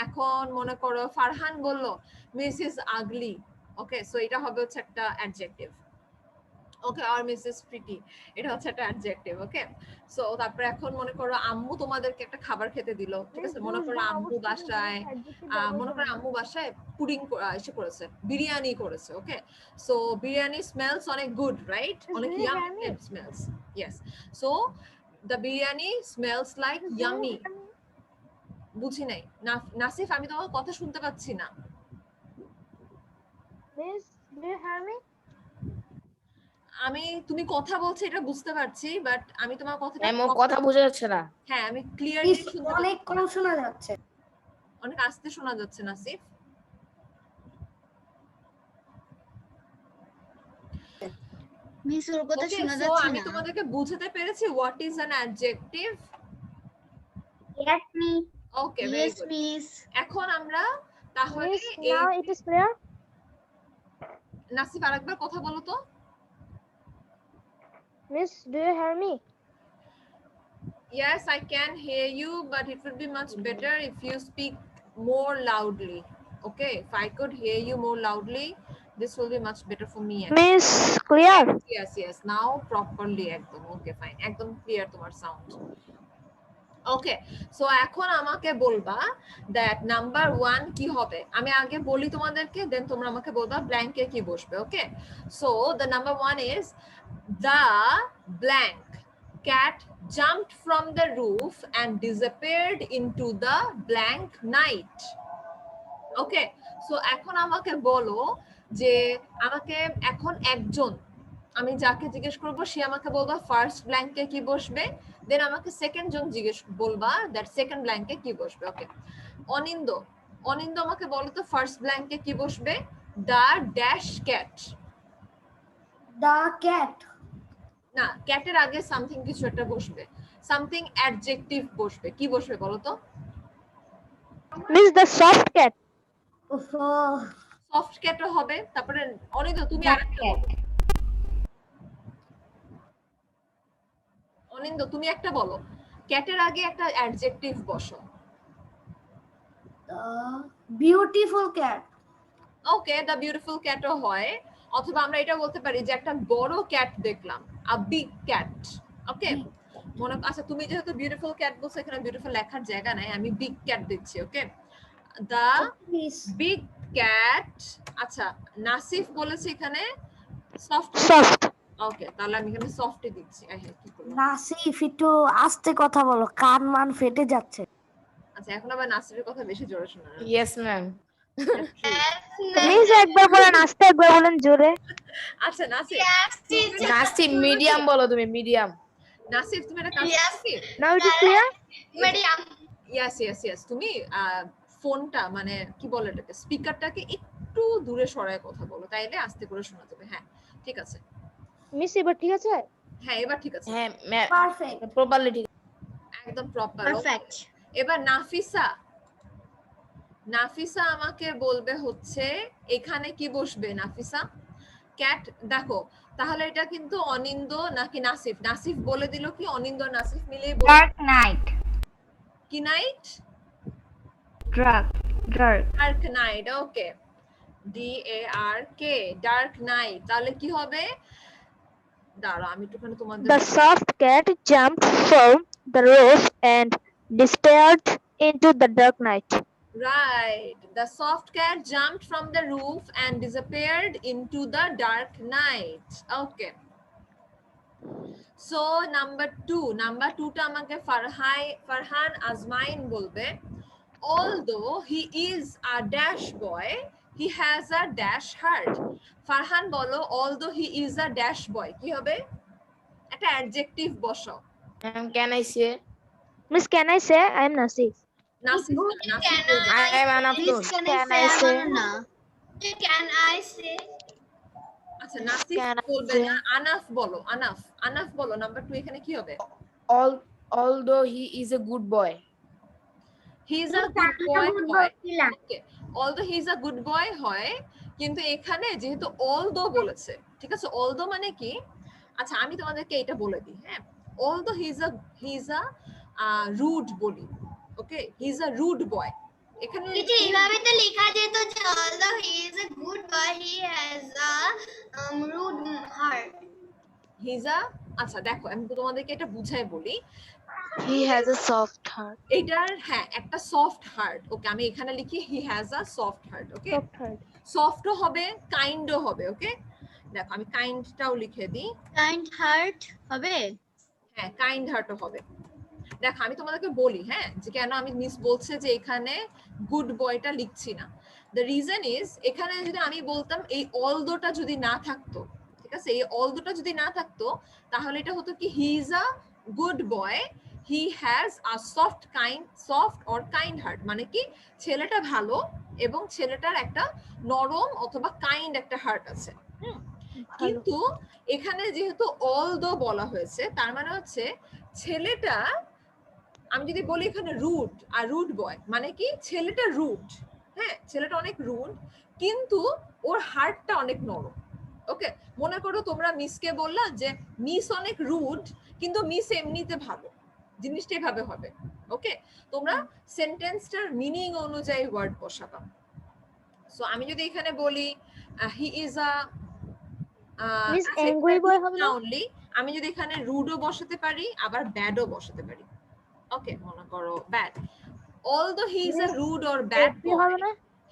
Speaker 1: এখন মনে করো ফারহান বললো miss is ugly. Okay, so এটা হবে হচ্ছে একটা অ্যাডজেক্টিভ। ওকে, আর মিসেস প্রিটি, এটা হচ্ছে একটা অ্যাডজেক্টিভ। ওকে, সো তারপরে এখন মনে করো আম্মু তোমাদেরকে একটা খাবার খেতে দিল, ঠিক আছে? মনে করো আম্মু বাসায় মনে করো আম্মু বাসায় পুডিং এসে করেছে, বিরিয়ানি করেছে। ওকে, সো বিরিয়ানি স্মেলস অনেক গুড, রাইট? অনেক yummy smells. Yes, so the biryani smells like yummy. বুঝি নাই নাসিফ, আমি তোমার কথা শুনতে পাচ্ছি না।
Speaker 2: Miss, do you hear me?
Speaker 1: আমি তুমি কথা বলছো এটা বুঝতে পারছি, বাট আমি তোমার কথাটা
Speaker 5: ম্যাম কথা বোঝা যাচ্ছে না।
Speaker 1: হ্যাঁ, আমি ক্লিয়ারলি শুনতে পাচ্ছি।
Speaker 8: অনেক কম শোনা যাচ্ছে,
Speaker 1: অনেক আস্তে শোনা যাচ্ছে নাসিফ।
Speaker 4: মিস ওর কথা
Speaker 1: ওকে,
Speaker 4: শোনা
Speaker 1: সো
Speaker 4: যাচ্ছে
Speaker 1: আমি
Speaker 4: না।
Speaker 1: তোমাদেরকে বুঝাতে পেরেছি what is an adjective.
Speaker 6: Yes, miss.
Speaker 1: Okay, very
Speaker 4: yes
Speaker 1: good.
Speaker 4: Miss.
Speaker 1: এখন আমরা তাহলে
Speaker 2: Miss, now it is clear?
Speaker 1: Nasif আরেকবার কথা বলো তো।
Speaker 2: Miss, do you hear me?
Speaker 1: Yes, I can hear you, but it would be much better if you speak more loudly. Okay, if I could hear you more loudly, this will be much better for me.
Speaker 2: Miss, clear?
Speaker 1: Yes, yes, now properly একদম। Okay, fine, একদম clear তোমার sound. ওকে, so এখন আমাকে বলবা that number 1 কি হবে। আমি আগে বলি তোমাদেরকে, দেন তোমরা আমাকে বলবা ব্ল্যাঙ্কে কি বসবে। Okay, so the number 1 is the blank cat jumped from the roof and disappeared into the blank night. Okay, so এখন আমাকে বলো যে আমাকে এখন একজন, আমি যাকে জিজ্ঞেস করব সে আমাকে বলবা ফার্স্ট ব্ল্যাঙ্কে কি বসবে, দেন আমাকে সেকেন্ড জন জিজ্ঞেস বলবা দ্যাট সেকেন্ড ব্ল্যাঙ্কে কি বসবে। ওকে, অনিন্দ, অনিন্দ আমাকে বলো তো ফার্স্ট ব্ল্যাঙ্কে কি বসবে। The dash cat.
Speaker 8: The cat.
Speaker 1: না, ক্যাটের আগে সামথিং কিছু একটা বসবে, সামথিং অ্যাডজেক্টিভ বসবে। কি বসবে বলো তো?
Speaker 2: Miss, the soft cat.
Speaker 1: Soft ক্যাটও হবে। তারপরে অনিন্দ তুমি আরেকটা বলো। অনিন্দ তুমি একটা বলো, ক্যাটের আগে একটা অ্যাডজেক্টিভ বসো।
Speaker 8: Beautiful cat.
Speaker 1: Okay, the beautiful ক্যাটও হয়, অথবা আমরা এটা বলতে পারি যে একটা বড় ক্যাট দেখলাম, আ বিগ ক্যাট। ওকে, মনে আচ্ছা তুমি যেহেতু বিউটিফুল ক্যাট বলছো, এখানে বিউটিফুল লেখার জায়গা নাই, আমি বিগ ক্যাট দিচ্ছি। ওকে, দ্য বিগ ক্যাট। আচ্ছা, নাসিফ বলেছে এখানে সফট। ওকে, তাহলে আমি এখানে সফটই দিচ্ছি। কি করব?
Speaker 8: নাসিফ একটু আস্তে কথা বলো, কান মান ফেটে যাচ্ছে।
Speaker 1: আচ্ছা, এখন আবার নাসিফের কথা বেশি জোরে শোনা যাচ্ছে।
Speaker 5: Yes ma'am.
Speaker 2: Miss, একবার বলেন আস্তে, একবার বলেন জোরে।
Speaker 1: আচ্ছা নাসিফ,
Speaker 5: নাসিফ মিডিয়াম বলো তুমি, মিডিয়াম।
Speaker 1: নাসিফ তুমি একটা কাজ করো।
Speaker 2: Now it is clear?
Speaker 7: Medium.
Speaker 1: Yes yes yes, তুমি ফোনটা মানে কি বলে এটাকে, স্পিকারটাকে একটু দূরে সরায় কথা বলো, তাইলে আস্তে করে শোনা যাবে। হ্যাঁ, ঠিক আছে।
Speaker 2: মিস, এবার ঠিক আছে?
Speaker 1: হ্যাঁ, এবার ঠিক আছে।
Speaker 5: হ্যাঁ ম্যাম,
Speaker 8: পারফেক্ট,
Speaker 5: প্রপারলি ঠিক।
Speaker 1: একদম প্রপার।
Speaker 4: পারফেক্ট।
Speaker 1: এবার নাফিসা, নাফিসা আমাকে বলবে হচ্ছে এখানে কি বসবে। নাফিসা, ক্যাট। দেখো তাহলে এটা কিন্তু অনিন্দ নাকি নাসিফ, নাসিফ বলে দিল কি অনিন্দ নাসিফ মিলে
Speaker 9: Dark night.
Speaker 1: কি night?
Speaker 9: Dark.
Speaker 1: Dark night. Okay, DARK, dark night. তাহলে কি হবে? দাঁড়াও আমি একটুখানি তোমাদের
Speaker 2: The soft cat jumped from the roof and disappeared into the dark night.
Speaker 1: Right. The soft cat jumped from the roof and disappeared into the dark night. Okay. So number 2. Number 2 টা আমাকে ফারহান আজমাইন বলবে। Although he is a dash boy, he has a dash heart. Farhan বলো, although he is a dash boy কি হবে? একটা adjective বসাও।
Speaker 5: Can I say?
Speaker 2: Miss, can I say? I am Nasif.
Speaker 1: Nasif,
Speaker 5: I am an of those.
Speaker 4: Can I say? না।
Speaker 7: Can I say?
Speaker 1: আচ্ছা নাসিফ বলবে না, আনাফ বলো। আনাফ, আনাফ বলো। নাম্বার 2 এখানে কি হবে?
Speaker 5: Although he is a good boy.
Speaker 1: He is a good boy হয়। Okay. Although he is a good boy হয়, কিন্তু এখানে যেহেতু although বলেছে, ঠিক আছে? although মানে কি? আচ্ছা আমি তোমাদেরকে এটা বলে দিই। হ্যাঁ, although he is a rude বলি। ওকে, he is a rude boy। এখানে
Speaker 7: কিছু এইভাবে তো লেখা যেত যে although he is a good boy, he has a rude heart.
Speaker 1: he's a আচ্ছা দেখো আমি তোমাদেরকে এটা বুঝাই বলি
Speaker 11: He has a soft heart.
Speaker 1: এটার হ্যাঁ একটা সফট হার্ট ওকে আমি এখানে লিখি he has a soft heart okay
Speaker 2: Soft heart.
Speaker 1: সফটও হবে কাইন্ডও হবে ওকে দেখো আমি কাইন্ডটাও লিখে দিই
Speaker 4: কাইন্ড হার্ট হবে
Speaker 1: হ্যাঁ কাইন্ড হার্টও হবে দেখো আমি তোমাদেরকে বলি হ্যাঁ যে কেন আমি মিস বলছে যে এখানে গুড বয়টা লিখছি না দ্য রিজন ইজ এখানে যদি আমি বলতাম এই অলদোটা যদি না থাকতো ঠিক আছে এই অলদোটা যদি না থাকতো তাহলে এটা হতো কি he is a good boy he has a soft or kind heart মানে কি ছেলেটা ভালো এবং ছেলেটার একটা নরম অথবা কাইন্ড একটা হার্ট আছে কিন্তু এখানে যেহেতু অলদো বলা হয়েছে তার মানে হচ্ছে ছেলেটা আমি যদি বলি এখানে রুড আর রুড বয় মানে কি ছেলেটা রুড হ্যাঁ ছেলেটা অনেক রুড কিন্তু ওর হার্টটা অনেক নরম ওকে মনে করো তোমরা মিসকে বললা যে মিস অনেক রুড কিন্তু মিস এমনিতে ভালো জিনিসটা এভাবে হবে ওকে তোমরা সেন্টেন্সটার মিনিং অনুযায়ী ওয়ার্ড বসাবা সো আমি যদি এখানে বলি he is a
Speaker 2: Miss angry boy হবে না
Speaker 1: অনলি আমি যদি এখানে রুডও বসাতে পারি আবার ব্যাডও বসাতে পারি ওকে মনে করো bad although he is a rude or bad boy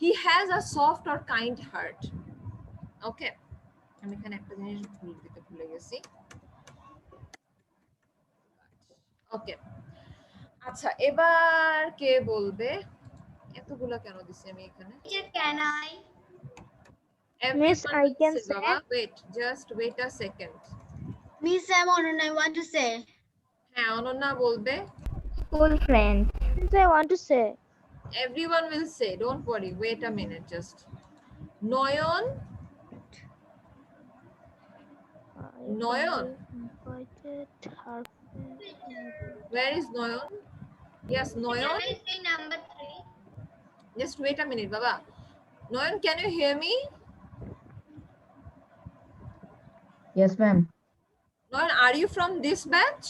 Speaker 1: he has a soft or kind heart ওকে আমি এখানে একটা জিনিস ভুলে গেছি ওকে আচ্ছা এবার কে বলবে এতগুলা কেন দিছি আমি এখানে
Speaker 7: Can I?
Speaker 2: Miss I can say
Speaker 1: wait just wait a second
Speaker 4: Miss I'm on I want to say
Speaker 1: হ্যাঁ অনন্যা বলবে
Speaker 9: School friends.
Speaker 2: Miss I want to say
Speaker 1: everyone will say don't worry wait a minute just Noyon
Speaker 2: invited her
Speaker 1: where is Noyon yes Noyon
Speaker 7: Can I say number 3?
Speaker 1: just wait a minute baba Noyon can you hear me
Speaker 13: Yes, ma'am.
Speaker 1: Noyan, are you from this batch?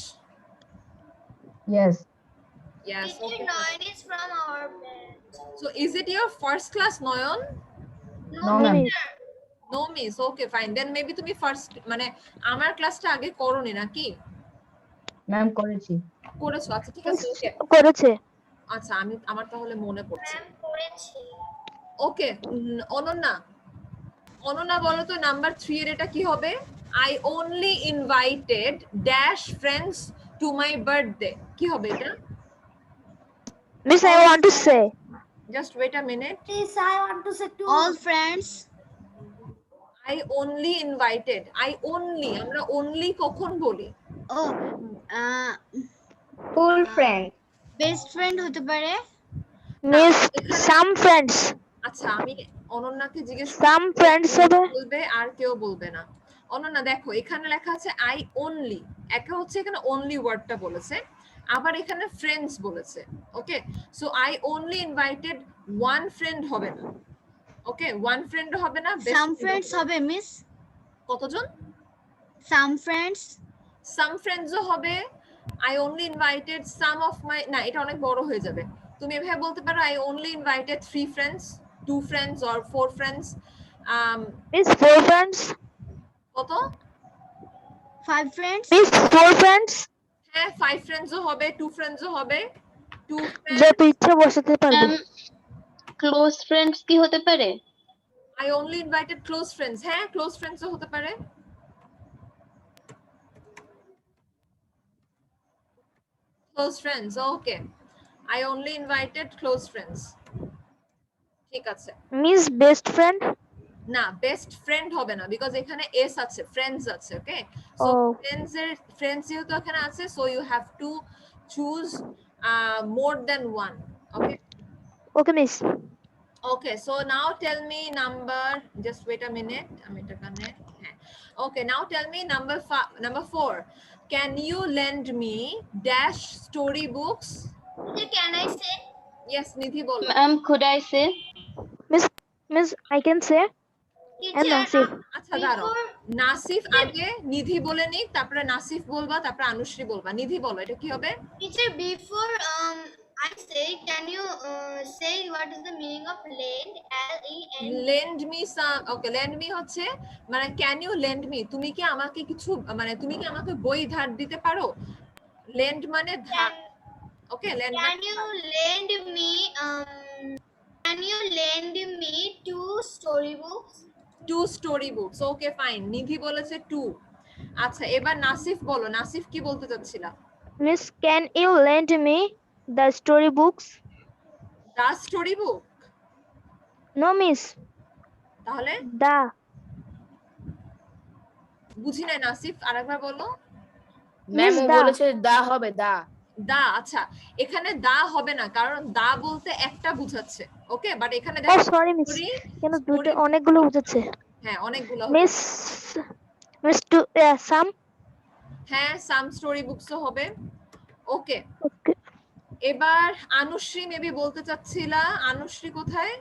Speaker 13: Yes.
Speaker 1: Yes.
Speaker 7: Teacher
Speaker 1: Okay.
Speaker 7: Noyan is from our batch.
Speaker 1: So is it your first class, Noyan?
Speaker 13: No, ma'am.
Speaker 1: No, miss. Okay, fine. Then maybe তুমি first মানে আমার ক্লাসটা আগে করোনি নাকি?
Speaker 13: Ma'am, করেছি।
Speaker 1: করেছো আচ্ছা ঠিক আছে ওকে।
Speaker 2: করেছে
Speaker 1: আচ্ছা আমি আমার তাহলে মনে পড়ছে।
Speaker 7: Ma'am করেছি।
Speaker 1: ওকে অনন্যা অনন্যা বলো তো নাম্বার 3 এর এটা কি হবে? I only invited dash friends to my birthday. কি হবে এটা?
Speaker 2: Miss I want to say
Speaker 1: Just wait a minute.
Speaker 8: Miss, I want to say too.
Speaker 4: all friends
Speaker 1: I only invited. I only আমরা only কখন বলি?
Speaker 4: oh
Speaker 9: School friends.
Speaker 4: Best friend হতে পারে
Speaker 2: Miss some friends
Speaker 1: আচ্ছা আমি অনন্যাকে জিজ্ঞেস
Speaker 2: some friends হবে
Speaker 1: বলবে আর কেউ বলবে না অনন্যা দেখো এখানে লেখা আছে I only একটা হচ্ছে এখানে only ওয়ার্ডটা বলেছে আবার এখানে friends বলেছে okay so I only invited one friend হবে না ওকে one friend হবে না
Speaker 4: some friends হবে মিস
Speaker 1: কতজন
Speaker 4: some friends
Speaker 1: ও হবে I only invited some of my না এটা অনেক বড় হয়ে যাবে তুমি এভাবে বলতে পারো I only invited 3 friends 2 friends or 4 friends
Speaker 2: Miss 4 friends
Speaker 1: কত
Speaker 4: 5 friends
Speaker 2: Miss 4 friends
Speaker 1: হ্যাঁ 5 friends ও হবে 2 friends ও হবে 2 friends
Speaker 2: যত ইচ্ছা বসাতে পারবে
Speaker 3: ক্লোজ ফ্রেন্ডস কি হতে পারে?
Speaker 1: I only invited close friends হ্যাঁ close friends ও হতে পারে close friends okay I only invited close friends ঠিক আছে
Speaker 2: Miss best friend
Speaker 1: না বেস্ট ফ্রেন্ড হবে না বিকজ এখানে এস আছে ফ্রেন্ডস আছে ওকে সো ফ্রেন্ডস যেহেতু এখানে আছে so you have to choose more than one okay
Speaker 2: okay miss
Speaker 1: okay so now tell me number just wait a minute আমি এটা কানে okay now tell me number 4 can you lend me dash story books
Speaker 7: Can I say?
Speaker 1: yes nidhi bolo
Speaker 3: Could I say?
Speaker 2: miss I can say and Nasif
Speaker 1: আচ্ছা দাঁড়াও নাসিফ আগে নিধি বলে নিক তারপরে নাসিফ বলবা তারপরে আনুশ্রী বলবা নিধি বলো এটা কি হবে
Speaker 7: Teacher, before I say, can you say what is the meaning of lend? L-E-N-D.
Speaker 1: lend me some, okay, lend me হচ্ছে মানে can you lend me, তুমি কি আমাকে কিছু মানে তুমি কি আমাকে বই ধার দিতে পারো? lend মানে ধার, ওকে, lend
Speaker 7: Can
Speaker 1: মানে
Speaker 7: you lend me can you lend me 2 storybooks?
Speaker 1: 2 story books, okay fine. Nidhi বলেছে 2। আচ্ছা, এবার নাসিফ বলো, নাসিফ কি বলতে চাচ্ছিলা?
Speaker 2: Miss, can you lend me the storybooks?
Speaker 1: the story book,
Speaker 2: No, Miss.
Speaker 1: তাহলে
Speaker 2: The.
Speaker 1: বুঝি নাই নাসিফ, আরেকবার বলো।
Speaker 5: ম্যাম
Speaker 2: Miss,
Speaker 5: ও
Speaker 2: the.
Speaker 5: বলেছে দা হবে দা।
Speaker 1: দা, আচ্ছা এখানে দা হবে না, কারণ দা বলতে একটা বুঝাচ্ছে, ওকে, বাট এখানে
Speaker 2: Oh,
Speaker 1: দেখো
Speaker 2: sorry, Miss.
Speaker 1: story,
Speaker 2: কেন দুটো
Speaker 1: story,
Speaker 2: অনেকগুলো বুঝাচ্ছে?
Speaker 1: হ্যাঁ অনেকগুলো
Speaker 2: Miss, Miss, some.
Speaker 1: হ্যাঁ সাম স্টোরি বুকসও হবে, ওকে।
Speaker 2: Okay.
Speaker 1: এবার আনুশ্রী মেবি বলতে চাচ্ছিলা, আনুশ্রী কোথায়?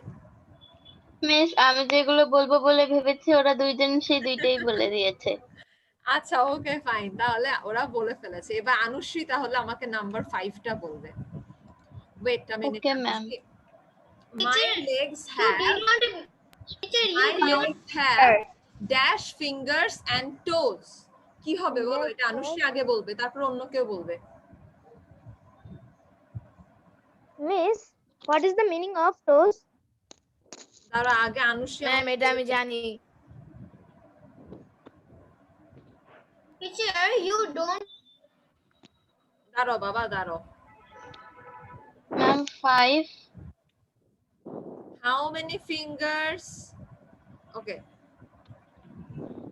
Speaker 3: মিস আমি যেগুলো বলবো বলে ভেবেছি ওরা দুইজন সেই দুইটাই বলে দিয়েছে।
Speaker 1: আচ্ছা ওকে ফাইন, তাহলে ওরা বলে ফেলেছে। এবার আনুশ্রী তাহলে আমাকে নাম্বার 5টা বলবে। Wait a minute.
Speaker 3: Okay, ma'am.
Speaker 1: My legs
Speaker 7: You
Speaker 1: have
Speaker 7: did not teacher, you
Speaker 1: my
Speaker 7: did not
Speaker 1: legs have dash fingers and toes, কি হবে বলো? এটা আনুশ্রী আগে বলবে, তারপর অন্য কেউ বলবে।
Speaker 2: Miss, what is the meaning of toes?
Speaker 1: তারা আগে আনুশ্রী
Speaker 5: ম্যাম এটা আমি জানি।
Speaker 7: teacher, you don't.
Speaker 1: দাঁড়াও বাবা দাঁড়াও।
Speaker 3: Ma'am, 5.
Speaker 1: How many fingers? Okay.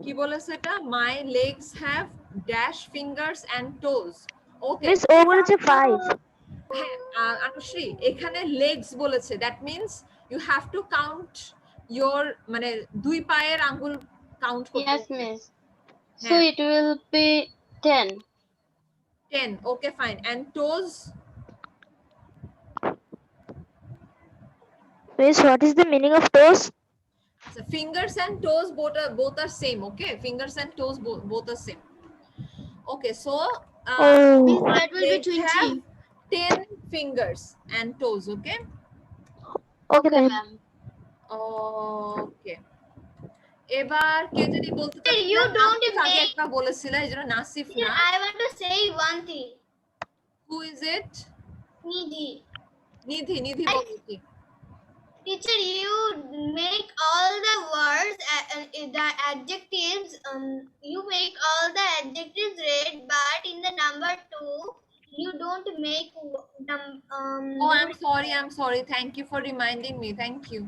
Speaker 1: কি বলেছে এটা? My legs have dash fingers and toes. Okay.
Speaker 2: Miss, ও বলেছে 5.
Speaker 1: হ্যাঁ আনুশ্রী এখানে legs বলেছে, that means you have to count your মানে দুই পায়ের আঙ্গুল কাউন্ট করতে
Speaker 3: Yes,
Speaker 1: হবে।
Speaker 3: miss. So it will be 10.
Speaker 1: 10, okay fine. And toes?
Speaker 2: Miss, what is the meaning of toes?
Speaker 1: So fingers and toes both are same, okay? Fingers and toes both are same. Okay, so
Speaker 4: Miss, that will be
Speaker 1: legs
Speaker 4: 20.
Speaker 1: have 10 fingers and toes, okay?
Speaker 2: Okay, ma'am.
Speaker 1: Okay. এবার কে যদি বলতে চাচ্ছে
Speaker 7: You don't
Speaker 1: Nasif আগে
Speaker 7: make-
Speaker 1: একটা বলেছিল, এজন্য Nasif
Speaker 7: Teacher,
Speaker 1: না।
Speaker 7: I want to say one thing.
Speaker 1: Who is it?
Speaker 7: Nidhi.
Speaker 1: নিধি বলো কি?
Speaker 7: Teacher, you make all the words, the adjectives, you make all the adjectives red, but in the number 2, you don't make
Speaker 1: Oh, I'm sorry. Thank you for reminding me. Thank you.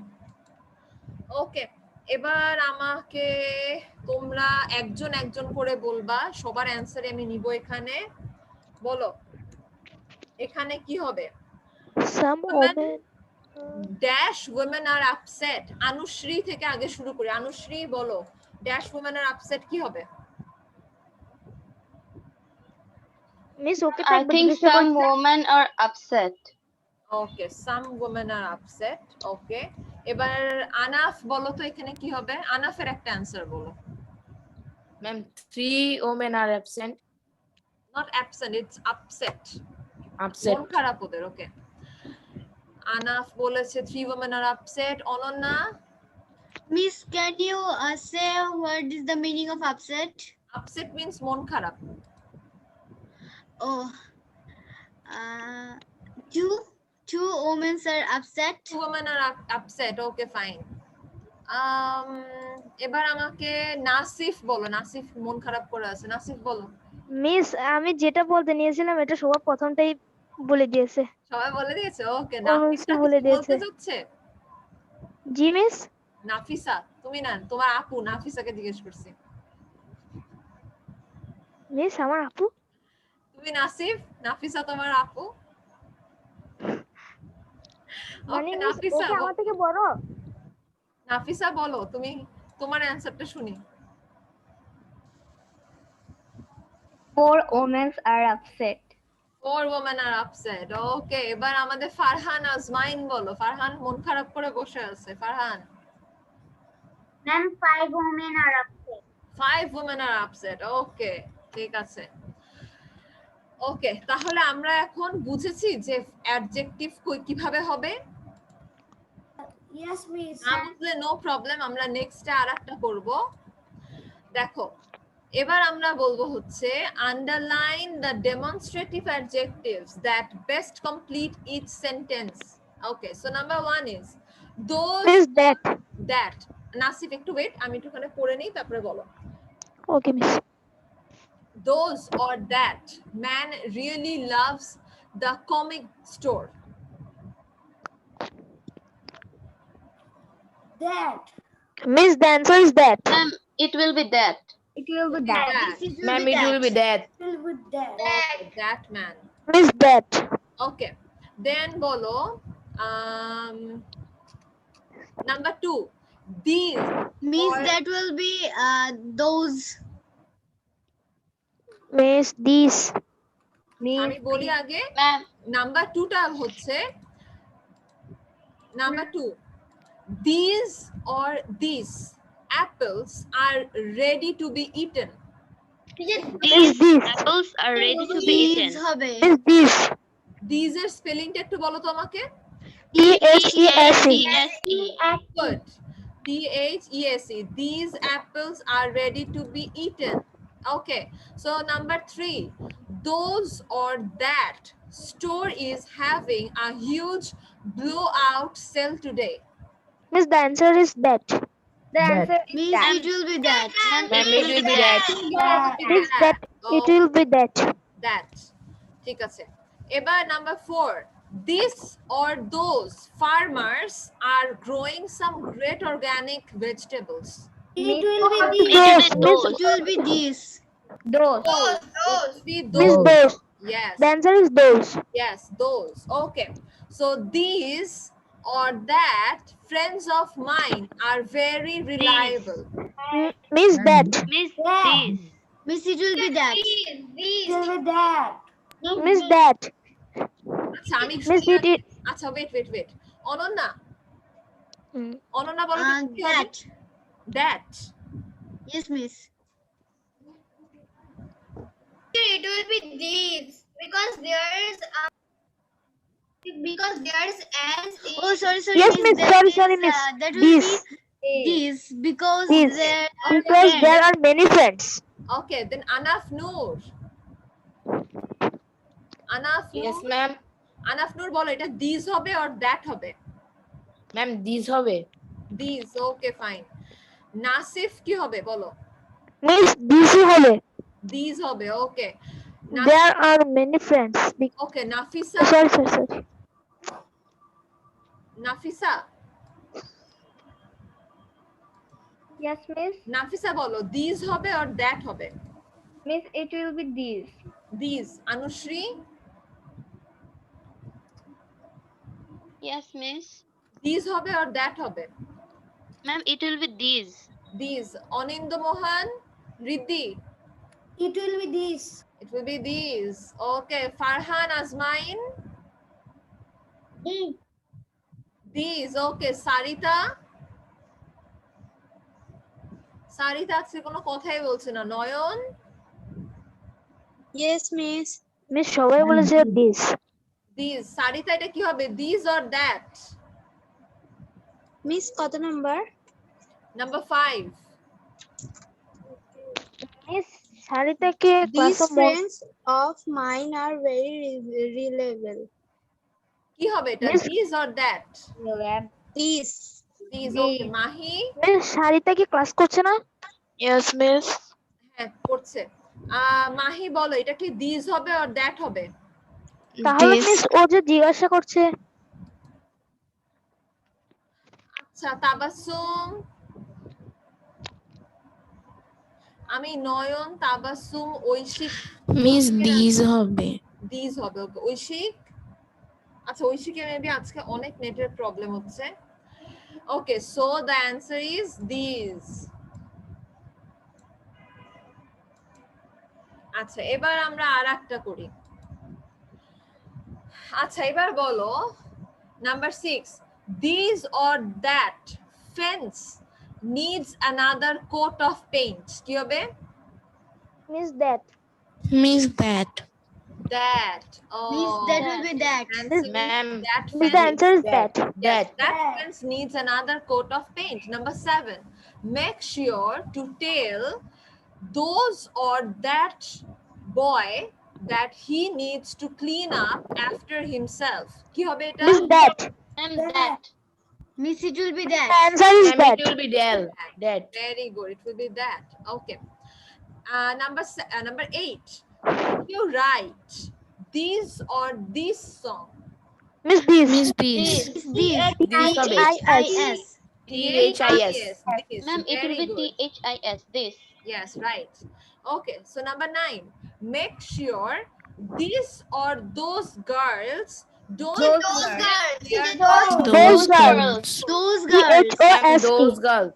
Speaker 1: Okay. এবার আমাকে তোমরা একজন একজন করে বলবা, সবার answer আমি নিব এখানে। বলো এখানে কি হবে?
Speaker 2: Some women.
Speaker 1: Dash women are upset. আনুশ্রী থেকে আগে শুরু করি। আনুশ্রী বলো ড্যাশ women are upset কি হবে?
Speaker 2: Miss, okay
Speaker 3: I think some women are upset.
Speaker 1: Okay, some women are upset. Okay. এবার আনাফ বলো তো এখানে কি হবে? আনাফের একটা অ্যানসার বলো।
Speaker 5: Ma'am 3 women are absent.
Speaker 1: Not absent, it's upset.
Speaker 5: Upset.
Speaker 1: মন খারাপ ওদের, ওকে। আনাফ বলেছে 3 women are upset. Ananya?
Speaker 4: Miss, can you say what is the meaning of upset?
Speaker 1: Upset means মন খারাপ।
Speaker 4: Oh, two women are upset.
Speaker 1: 2 women are upset. Okay, fine. এবার আমাকে নাসিফ বলো। নাসিফ মন খারাপ করে আছে। নাসিফ বলো।
Speaker 2: মিস, আমি যেটা বলতে নিয়েছিলাম এটা সবার প্রথমটাই বলে দিয়েছে।
Speaker 1: সবাই বলে দিয়েছে? ওকে,
Speaker 2: নাফিসা বলে দিয়েছে।
Speaker 1: বলতে যাচ্ছে?
Speaker 2: জি মিস।
Speaker 1: নাফিসা, তুমি না, তোমার আপু নাফিসাকে জিজ্ঞেস করছি।
Speaker 2: মিস, আমার আপু?
Speaker 1: তুমি নাসিফ, নাফিসা তোমার আপু?
Speaker 2: মানে
Speaker 1: ওকে,
Speaker 2: মিস,
Speaker 1: নাফিসা
Speaker 2: ওকে আমার থেকে বড়?
Speaker 1: নাফিসা বলো, তুমি তোমার অ্যানসারটা শুনি।
Speaker 9: 4 women are upset.
Speaker 1: 4 women are upset. ওকে, এবার আমাদের ফারহান আজমাইন বলো। ফারহান মন খারাপ করে বসে আছে। Farhan?
Speaker 6: Ma'am, 5 women are upset.
Speaker 1: 5 women are upset. ওকে, ঠিক আছে। ওকে, তাহলে আমরা এখন বুঝেছি যে অ্যাডজেক্টিভ কিভাবে হবে।
Speaker 8: Yes, miss.
Speaker 1: না বুঝলে নো প্রবলেম, আমরা নেক্সটে আরেকটা করব। দেখো, এবার আমরা বলবো হচ্ছে underline the demonstrative adjectives that best complete each sentence. Okay, so number 1 is those
Speaker 2: Miss that.
Speaker 1: That. Nasif একটু ওয়েট, আমি একটুখানি পড়ে নিই তারপরে বলো।
Speaker 2: Okay, miss.
Speaker 1: Those or that man really loves the comic store.
Speaker 8: That.
Speaker 2: Miss, the answer is that.
Speaker 3: It will be that.
Speaker 9: It will be that.
Speaker 5: Ma'am, it will be that.
Speaker 8: Will be that.
Speaker 1: Okay, that man.
Speaker 2: Miss that.
Speaker 1: Okay, then bolo number 2, these
Speaker 4: Miss,
Speaker 1: or-
Speaker 4: that will be those.
Speaker 2: Miss this.
Speaker 1: আমি বলি আগে
Speaker 3: Ma'am,
Speaker 1: number 2টা হচ্ছে number 2, these or these apples are ready to be eaten.
Speaker 2: Miss this.
Speaker 3: apples are ready to be eaten.
Speaker 4: These হবে।
Speaker 2: Miss this.
Speaker 1: These এর স্পেলিংটা একটু বলো তো আমাকে।
Speaker 2: T-H-E-S-E.
Speaker 1: Good. T-H-E-S-E. These apples are ready to be eaten. Okay, so number 3, those or that store is having a huge blowout sale today.
Speaker 2: Miss, the answer is that.
Speaker 9: The
Speaker 13: That.
Speaker 9: answer is
Speaker 4: Miss,
Speaker 9: that.
Speaker 4: it will be that.
Speaker 5: Ma'am, it will be that.
Speaker 2: Miss, that. It will be that.
Speaker 1: That. ঠিক আছে। এবার number 4, this or those farmers are growing some great organic vegetables.
Speaker 8: It will be
Speaker 2: Those.
Speaker 8: this.
Speaker 2: Miss,
Speaker 4: It will be this.
Speaker 9: Those.
Speaker 1: It will be
Speaker 2: Miss
Speaker 1: those.
Speaker 2: those.
Speaker 1: Yes.
Speaker 2: The answer is those.
Speaker 1: Yes, those. Okay. So these or that friends of mine are very reliable.
Speaker 2: Miss that.
Speaker 3: Miss
Speaker 8: Yeah.
Speaker 3: this.
Speaker 4: Miss, it will be that.
Speaker 8: It will be that.
Speaker 2: Miss that.
Speaker 1: আচ্ছা আমি
Speaker 2: Miss it. it.
Speaker 1: আচ্ছা wait Ananya
Speaker 2: Hmm.
Speaker 1: Ananya বলো তো কি হবে?
Speaker 4: That.
Speaker 1: That.
Speaker 4: Yes, miss.
Speaker 7: It will be these because there's as in
Speaker 4: Oh, sorry.
Speaker 2: Yes, miss.
Speaker 4: that
Speaker 2: Sorry,
Speaker 4: is,
Speaker 2: sorry, miss.
Speaker 4: that will
Speaker 2: This.
Speaker 4: be these because
Speaker 2: This.
Speaker 4: there
Speaker 2: Because
Speaker 4: friends.
Speaker 2: there are many friends.
Speaker 1: Okay, then Anaf Noor. Anaf
Speaker 5: Yes,
Speaker 1: Noor.
Speaker 5: ma'am.
Speaker 1: Anaf Noor বলো এটা these হবে or that হবে?
Speaker 5: Ma'am, these হবে।
Speaker 1: These. Okay, fine. Nasif কি হবে বলো?
Speaker 2: Miss, this হবে.
Speaker 1: These হবে. Okay.
Speaker 2: There are many friends.
Speaker 1: Okay, Nafisa.
Speaker 2: Sorry.
Speaker 1: Nafisa.
Speaker 9: Yes, miss.
Speaker 1: Nafisa বলো these হবে or that হবে?
Speaker 9: Miss, it will be these.
Speaker 1: These. Anushri.
Speaker 3: Yes, miss.
Speaker 1: These হবে or that হবে?
Speaker 3: Ma'am, it will be these.
Speaker 1: These. Onindo Mohan. Riddhi.
Speaker 8: It will be this.
Speaker 1: It will be these. Okay. Farhan Azmain. These. Okay. Sarita. Sarita আজকে কোনো কথাই বলছে না। নয়ন।
Speaker 10: Yes, miss.
Speaker 2: Miss, সবাই বলেছে this.
Speaker 1: These. Sarita এটা কি হবে? These or that?
Speaker 10: Miss, কত number?
Speaker 1: Number 5.
Speaker 2: Miss, সারিতাকে
Speaker 10: These
Speaker 2: ক্লাসে
Speaker 10: friends of mine are very reliable.
Speaker 1: কি হবে এটা?
Speaker 2: Miss-
Speaker 1: These or that?
Speaker 10: These.
Speaker 1: These. Okay. Mahi.
Speaker 2: Miss Sarita কি ক্লাস করছে না?
Speaker 11: Yes, miss.
Speaker 1: হ্যাঁ করছে। মাহি বলো এটা কি these হবে or that হবে?
Speaker 2: তাহলে
Speaker 11: This.
Speaker 2: মিস ও যে জিজ্ঞাসা করছে
Speaker 1: আচ্ছা তাবাসসুম। আমি নয়ন, তাবাসসুম, ঐশিক।
Speaker 11: Miss, these হবে।
Speaker 1: these হবে। ওকে ঐশিক। আচ্ছা ঐশিকের মেবি আজকে অনেক নেটের প্রবলেম হচ্ছে। ওকে so the answer is these. আচ্ছা এবার আমরা আরেকটা করি। আচ্ছা এবার বলো number 6, these or that fence needs another coat of paint. কি হবে?
Speaker 2: Miss that.
Speaker 11: Miss that.
Speaker 1: That.
Speaker 4: Means
Speaker 1: Oh,
Speaker 4: that will be that.
Speaker 1: fancy means
Speaker 5: Ma'am,
Speaker 1: that
Speaker 2: Miss, the
Speaker 1: fence.
Speaker 2: answer is that.
Speaker 1: Yes,
Speaker 5: that.
Speaker 1: that fence needs another coat of paint. Number 7. Make sure to tell those or that boy that he needs to clean up after himself. কি হবে এটা?
Speaker 2: Miss, that.
Speaker 3: Ma'am, that.
Speaker 4: Means it will be
Speaker 2: The
Speaker 4: that.
Speaker 2: answer is
Speaker 5: Ma'am,
Speaker 2: that.
Speaker 5: it will be Del. That.
Speaker 1: Very good. It will be that. Okay. Number 8. You write these or this song.
Speaker 2: Miss, this.
Speaker 11: Miss this.
Speaker 4: Means this.
Speaker 5: This হবে।
Speaker 4: T-H-I-S.
Speaker 5: T-H-I-S.
Speaker 1: This.
Speaker 3: Ma'am, it
Speaker 1: Very
Speaker 3: will be
Speaker 1: good.
Speaker 3: T-H-I-S. This.
Speaker 1: Yes, right. Okay, so number 9. Make sure these or those girls don't
Speaker 7: Those
Speaker 1: wear
Speaker 7: girls.
Speaker 1: their-
Speaker 2: Those girls.
Speaker 4: Those girls.
Speaker 5: Ma'am,
Speaker 2: T-H-O-S-E.
Speaker 5: those girls.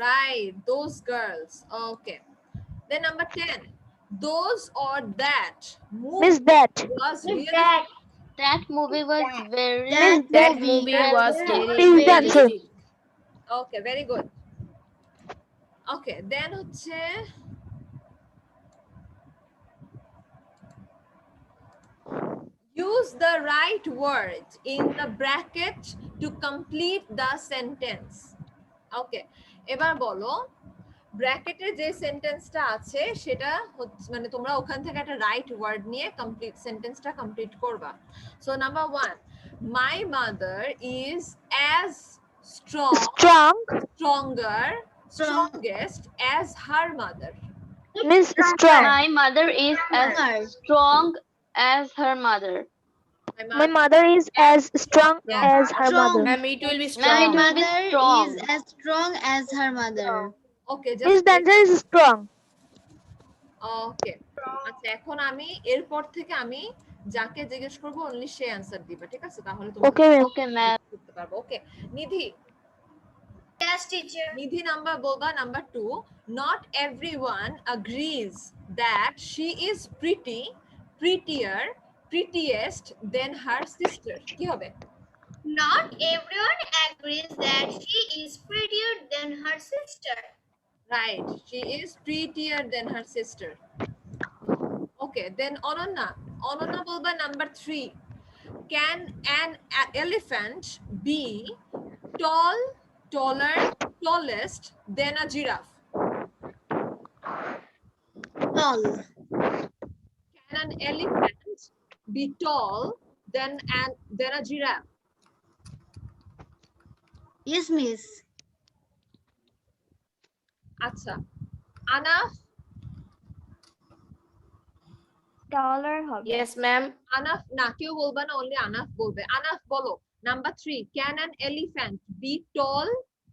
Speaker 1: Right, those girls. Okay. Then number 10. Those or that
Speaker 2: Miss,
Speaker 1: movie
Speaker 2: that.
Speaker 1: was really
Speaker 7: That.
Speaker 3: That movie was very.
Speaker 5: That movie was very
Speaker 2: Is the answer.
Speaker 5: realistic.
Speaker 1: okay, very good. Okay, then হচ্ছে use the right word in the bracket to complete the sentence. Okay, এবার বলো ব্র্যাকেটে যে সেন্টেন্সটা আছে সেটা মানে তোমরা ওখান থেকে একটা রাইট ওয়ার্ড নিয়ে কমপ্লিট সেন্টেন্সটা কমপ্লিট করবা। So number 1, my mother is as strongest as her mother.
Speaker 2: Miss, strong.
Speaker 3: My mother is as strong as her mother.
Speaker 2: My mother is as strong as her mother.
Speaker 5: Ma'am, it will be
Speaker 3: My
Speaker 5: strong.
Speaker 4: Mother
Speaker 3: strong.
Speaker 4: is as strong as her mother.
Speaker 1: Okay,
Speaker 2: Miss, the answer is strong.
Speaker 1: ওকে আচ্ছা এখন আমি এরপর থেকে আমি যাকে জিজ্ঞেস করব only সে answer দিবে, ঠিক আছে? তাহলে তোমরা
Speaker 2: Okay, ma'am.
Speaker 3: Okay, ma'am.
Speaker 1: করতে পারবো। ওকে, নিধি
Speaker 7: Yes, teacher.
Speaker 1: নিধি নাম্বার বলবা number 2, not everyone agrees that she is prettiest than her sister. কি হবে?
Speaker 7: Not everyone agrees that she is prettier than her sister.
Speaker 1: Right, she is prettier than her sister. Okay, then Ananya বলবা number 3, can an elephant be tallest than a giraffe?
Speaker 4: Tall.
Speaker 1: Can an elephant be tall than a giraffe?
Speaker 4: Yes, miss.
Speaker 1: আচ্ছা, আনাফ
Speaker 9: taller হবে।
Speaker 5: Yes, ma'am.
Speaker 1: আনাফ না, কেউ বলবা না, only আনাফ বলবে। আনাফ বলো number 3, can an elephant be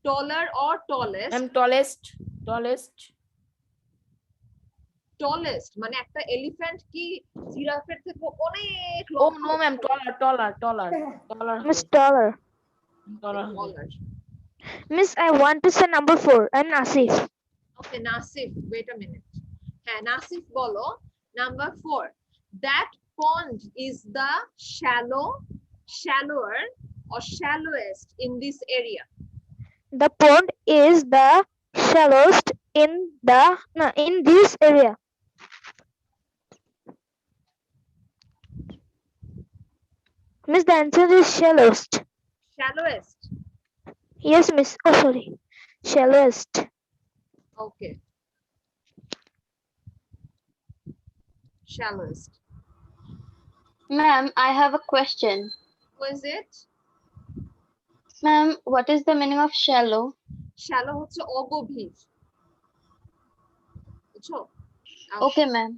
Speaker 1: taller or tallest?
Speaker 5: Ma'am, tallest.
Speaker 1: মানে একটা এলিফ্যান্ট কি জিরাফের থেকে অনেক
Speaker 5: Oh no, ma'am. Taller.
Speaker 2: Miss, taller.
Speaker 5: Taller.
Speaker 2: Miss, I want to say number 4. I'm Nasif.
Speaker 1: Okay, Nasif, wait a minute. হ্যাঁ, নাসিফ বলো number 4, that pond is the shallower or shallowest in this area.
Speaker 2: The pond is the shallowest in this area. Miss, the answer is shallowest.
Speaker 1: Shallowest.
Speaker 2: Yes, miss. Oh, sorry. Shallowest.
Speaker 1: Okay. Shallowest.
Speaker 3: Ma'am, I have a question.
Speaker 1: What is it?
Speaker 3: Ma'am, what is the meaning of shallow?
Speaker 1: Shallow হচ্ছে অগভীর। বুঝছো?
Speaker 3: Okay, ma'am.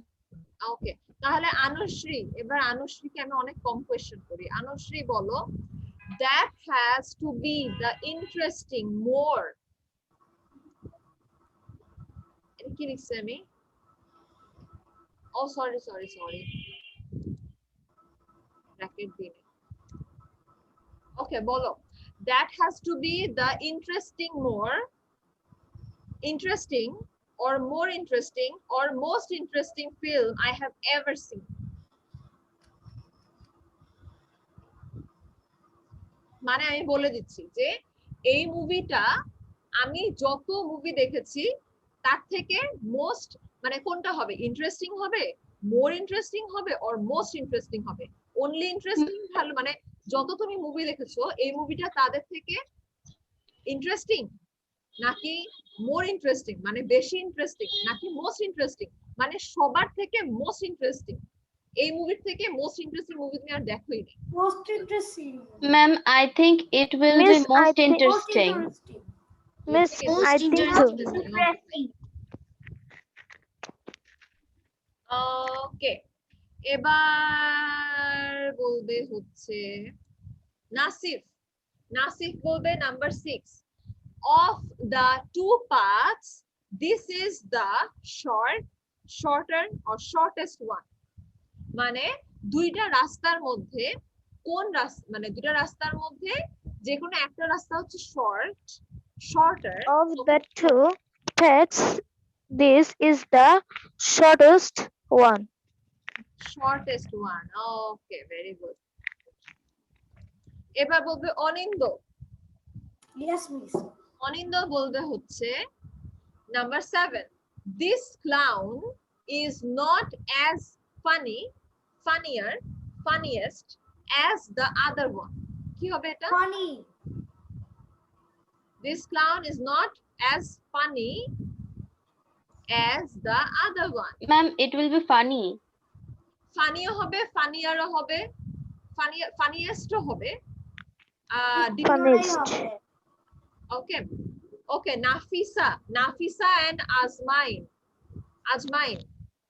Speaker 1: ওকে, তাহলে আনুশ্রী, এবার আনুশ্রীকে আমি অনেক কম question করি। আনুশ্রী বলো that has to be the interesting more. এটা কি লিখছি আমি? Oh, sorry. Bracket দিয়ে নেই। Okay, বলো that has to be the interesting or more interesting or most interesting film I have ever seen. মানে আমি বলে দিচ্ছি যে এই মুভিটা আমি যত মুভি দেখেছি তার থেকে মোস্ট মানে কোনটা হবে, ইন্টারেস্টিং হবে মোর ইন্টারেস্টিং হবে অর মোস্ট ইন্টারেস্টিং হবে? অনলি ইন্টারেস্টিং ভালো মানে যত তুমি মুভি দেখেছো এই মুভিটা তাদের থেকে ইন্টারেস্টিং নাকি মোর ইন্টারেস্টিং মানে বেশি ইন্টারেস্টিং নাকি মোস্ট ইন্টারেস্টিং মানে সবার থেকে মোস্ট ইন্টারেস্টিং? এই মুভির থেকে মোস্ট ইন্টারেস্টিং মুভি তুমি আর দেখোই নি।
Speaker 8: Most interesting.
Speaker 3: Ma'am, I think it will be
Speaker 2: Miss, I
Speaker 3: most
Speaker 2: think-
Speaker 8: Most
Speaker 3: interesting.
Speaker 8: interesting.
Speaker 2: Miss,
Speaker 4: Most
Speaker 2: I think so.
Speaker 6: Interesting.
Speaker 1: ওকে, এবার বলবে হচ্ছে নাসিফ। নাসিফ বলবে number 6, of the two paths this is the shorter or shortest one. মানে দুইটা রাস্তার মধ্যে কোন রাস্তা মানে দুইটা রাস্তার মধ্যে যে কোনো একটা রাস্তা হচ্ছে shorter
Speaker 2: Of the two paths, this is the shortest one.
Speaker 1: shortest one. Okay, very good. এবার বলবে অনিন্দ।
Speaker 8: Yes, miss.
Speaker 1: অনিন্দ বলবে হচ্ছে number 7, this clown is not as funniest as the other one. কি হবে এটা?
Speaker 8: Funny.
Speaker 1: This clown is not as funny as the other one.
Speaker 3: Ma'am, it will be funny.
Speaker 1: Funny হবে, funnier হবে, funniest হবে,
Speaker 2: Funniest.
Speaker 1: okay. Okay, Nafisa and Ajmain,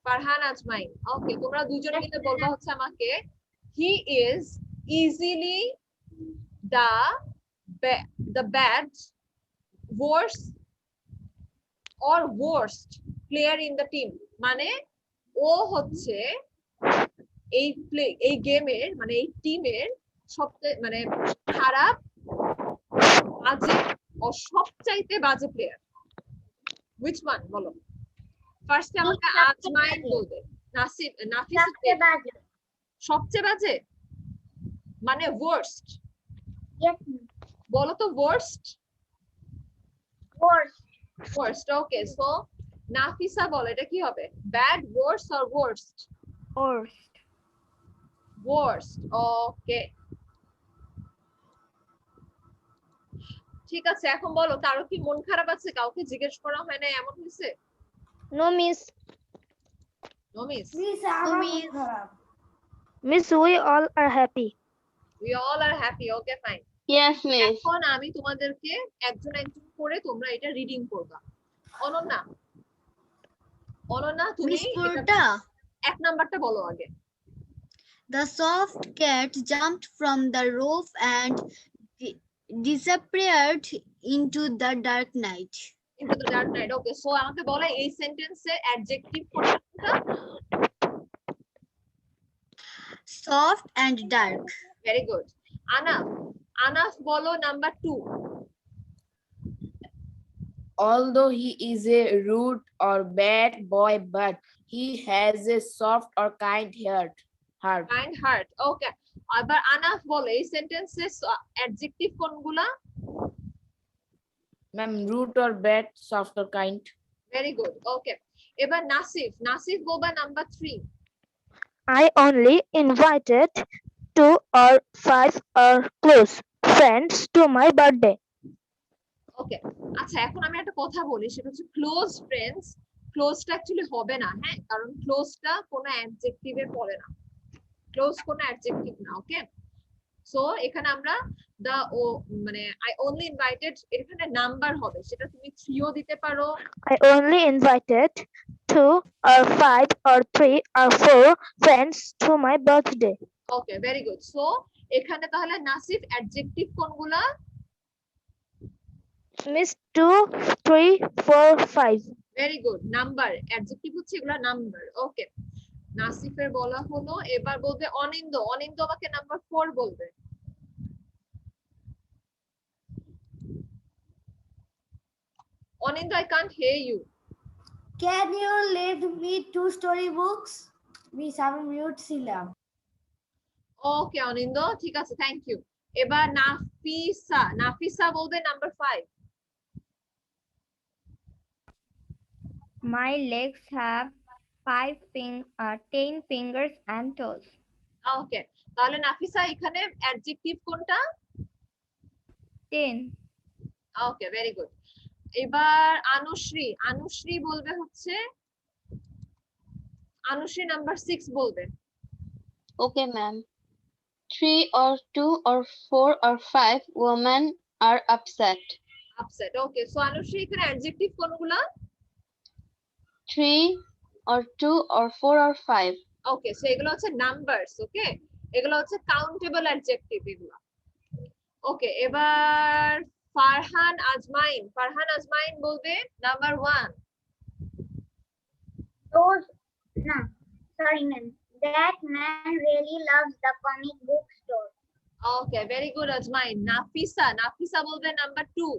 Speaker 1: Farhan Ajmain. Okay, তোমরা দুজন মিলে বলবা হচ্ছে আমাকে he is easily the bad worst player in the team. মানে ও হচ্ছে এই গেমের মানে এই টিমের সবচেয়ে মানে খারাপ বাজে ও সবচাইতে বাজে প্লেয়ার। which one বলো? ফার্স্টে আমাকে আজমাইন বলবে, নাফিস সবচেয়ে বাজে মানে worst।
Speaker 6: Yes.
Speaker 1: বলো তো worst। ওকে, সো নাফিসা বলো এটা কি হবে? Bad, worst or worst? worst. ওকে, ঠিক আছে। এখন বলো কারো কি মন খারাপ আছে? কাউকে জিজ্ঞেস করা হয় না এমন হয়েছে?
Speaker 2: No, miss.
Speaker 1: No miss.
Speaker 8: Miss, আমার মন খারাপ।
Speaker 2: Miss, we all are happy.
Speaker 1: We all are happy. Okay, fine.
Speaker 3: Yes, miss.
Speaker 1: এখন আমি তোমাদেরকে একজন একজন করে তোমরা এটা রিডিং করবা। অনন্যা তুমি
Speaker 4: Miss Purta,
Speaker 1: এক নাম্বারটা বলো আগে।
Speaker 4: the soft cat jumped from the roof and disappeared into the dark night.
Speaker 1: into the dark night. Okay, so আমাকে বলো এই সেন্টেন্সের অ্যাডজেক্টিভ কোনটা?
Speaker 4: Soft and dark.
Speaker 1: Very good. আনাফ বলো number 2।
Speaker 5: Although he is a rude or bad boy, but he has a soft or kind heart.
Speaker 1: Kind heart. Okay, আবার আনাফ বলো এই সেন্টেন্সের অ্যাডজেক্টিভ কোনগুলা?
Speaker 5: Ma'am, rude or bad, soft or kind.
Speaker 1: Very good. Okay, এবার নাসিফ বলবা number 3।
Speaker 2: I only invited 2 or 5 or close friends to my birthday.
Speaker 1: ওকে, আচ্ছা এখন আমি একটা কথা বলি, সেটা হচ্ছে ক্লোজ ফ্রেন্ডস। ক্লোজটা অ্যাকচুয়ালি হবে না, হ্যাঁ, কারণ ক্লোজটা কোনো অ্যাডজেক্টিভে পড়ে না। ক্লোজ কোনো অ্যাডজেক্টিভ না। ওকে, সো এখানে আমরা মানে আই অনলি ইনভাইটেড এখানে নাম্বার হবে, সেটা তুমি 3ও দিতে পারো।
Speaker 2: I only invited 2 or 5 or 3 or 4 friends to my birthday.
Speaker 1: Okay, very good. So এখানে তাহলে নাসিফ অ্যাডজেক্টিভ কোনগুলা?
Speaker 2: Miss 2, 3, 4, 5.
Speaker 1: Very good. Number adjective হচ্ছে এগুলা নাম্বার। ওকে, নাসিফের বলা হলো। এবার বলবে অনিন্দ আমাকে নাম্বার 4 বলবে। অনিন্দ, I can't hear you.
Speaker 8: Can you lend me 2 storybooks? Miss, আমি মিউট ছিলাম।
Speaker 1: ওকে অনিন্দ, ঠিক আছে, থ্যাংক ইউ। এবার নাফিসা বলবে number 5।
Speaker 9: My legs have 10 fingers and toes.
Speaker 1: ওকে, তাহলে নাফিসা এখানে অ্যাডজেক্টিভ কোনটা?
Speaker 9: 10.
Speaker 1: ওকে, ভেরি গুড। এবার আনুশ্রী, আনুশ্রী বলবে হচ্ছে, আনুশ্রী নাম্বার 6 বলবে।
Speaker 3: Okay, ma'am. 3 or 2 or 4 or 5 women are upset.
Speaker 1: Upset, okay. So Anushri এখানে অ্যাডজেক্টিভ কোনগুলা?
Speaker 3: 3 or 2 or 4 or 5.
Speaker 1: Okay, so এগুলো হচ্ছে নাম্বারস, ওকে? এগুলো হচ্ছে কাউন্টেবল অ্যাডজেক্টিভ এগুলো। ওকে, এবার ফারহান আজমাইন, ফারহান আজমাইন বলবে number 1।
Speaker 6: Those, no, sorry, ma'am. That man really loves the comic book store.
Speaker 1: Okay, very good আজমাইন। নাফিসা, নাফিসা বলবে number 2।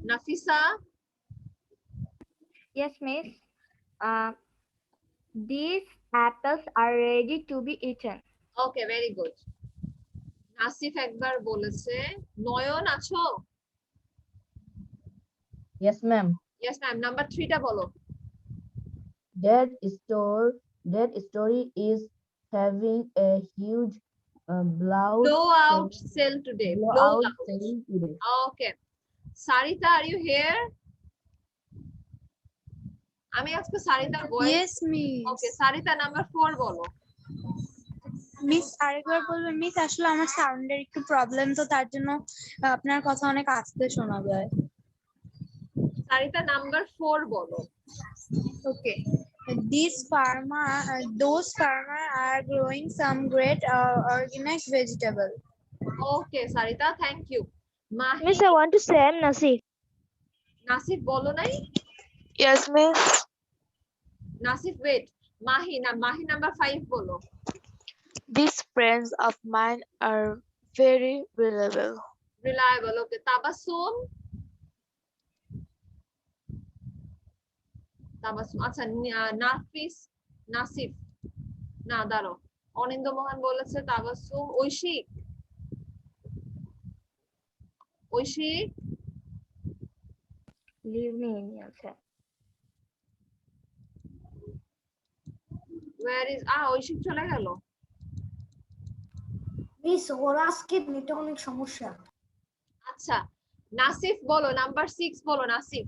Speaker 1: Nafisa?
Speaker 9: Yes, miss. These apples are ready to be eaten.
Speaker 1: Okay, very good. Nasif একবার বলেছে। নয়ন আছো?
Speaker 13: Yes, ma'am.
Speaker 1: Yes ma'am, number 3 টা বলো।
Speaker 13: That story is having a huge
Speaker 1: blowout sale today.
Speaker 13: blowout sale today.
Speaker 1: Okay. Sarita, are you here? আমি আজকে সারিতার voice.
Speaker 10: Yes, miss.
Speaker 1: ওকে, Sarita number 4 বলো।
Speaker 10: Miss আরেকবার বলবেন মিস, আসলে আমার সাউন্ডের একটু প্রবলেম, তো তার জন্য আপনার কথা অনেক আস্তে শোনা যায়।
Speaker 1: সারিতা নাম্বার 4 বলো।
Speaker 10: Okay. Those farmer are growing some great organic vegetable.
Speaker 1: Okay, Sarita, thank you. Mahi,
Speaker 2: Miss, I want to say I'm Nasif.
Speaker 1: Nasif বলো নাই?
Speaker 11: Yes, miss.
Speaker 1: Nasif wait. Mahi না, মাহি নাম্বার 5 বলো।
Speaker 11: These friends of mine are very reliable.
Speaker 1: Reliable, okay. Tabassum, Tabassum, আচ্ছা। নাফিস, নাসিফ না, দাঁড়ো। অনিন্দ মোহন বলেছে Tabassum. ঐশিক, ঐশিক
Speaker 9: Leave me in your chat.
Speaker 1: where is ঐশিক চলে গেল।
Speaker 8: মিস ওর আজকে নেটে অনেক সমস্যা।
Speaker 1: আচ্ছা, নাসিফ বলো নাম্বার 6 বলো Nasif.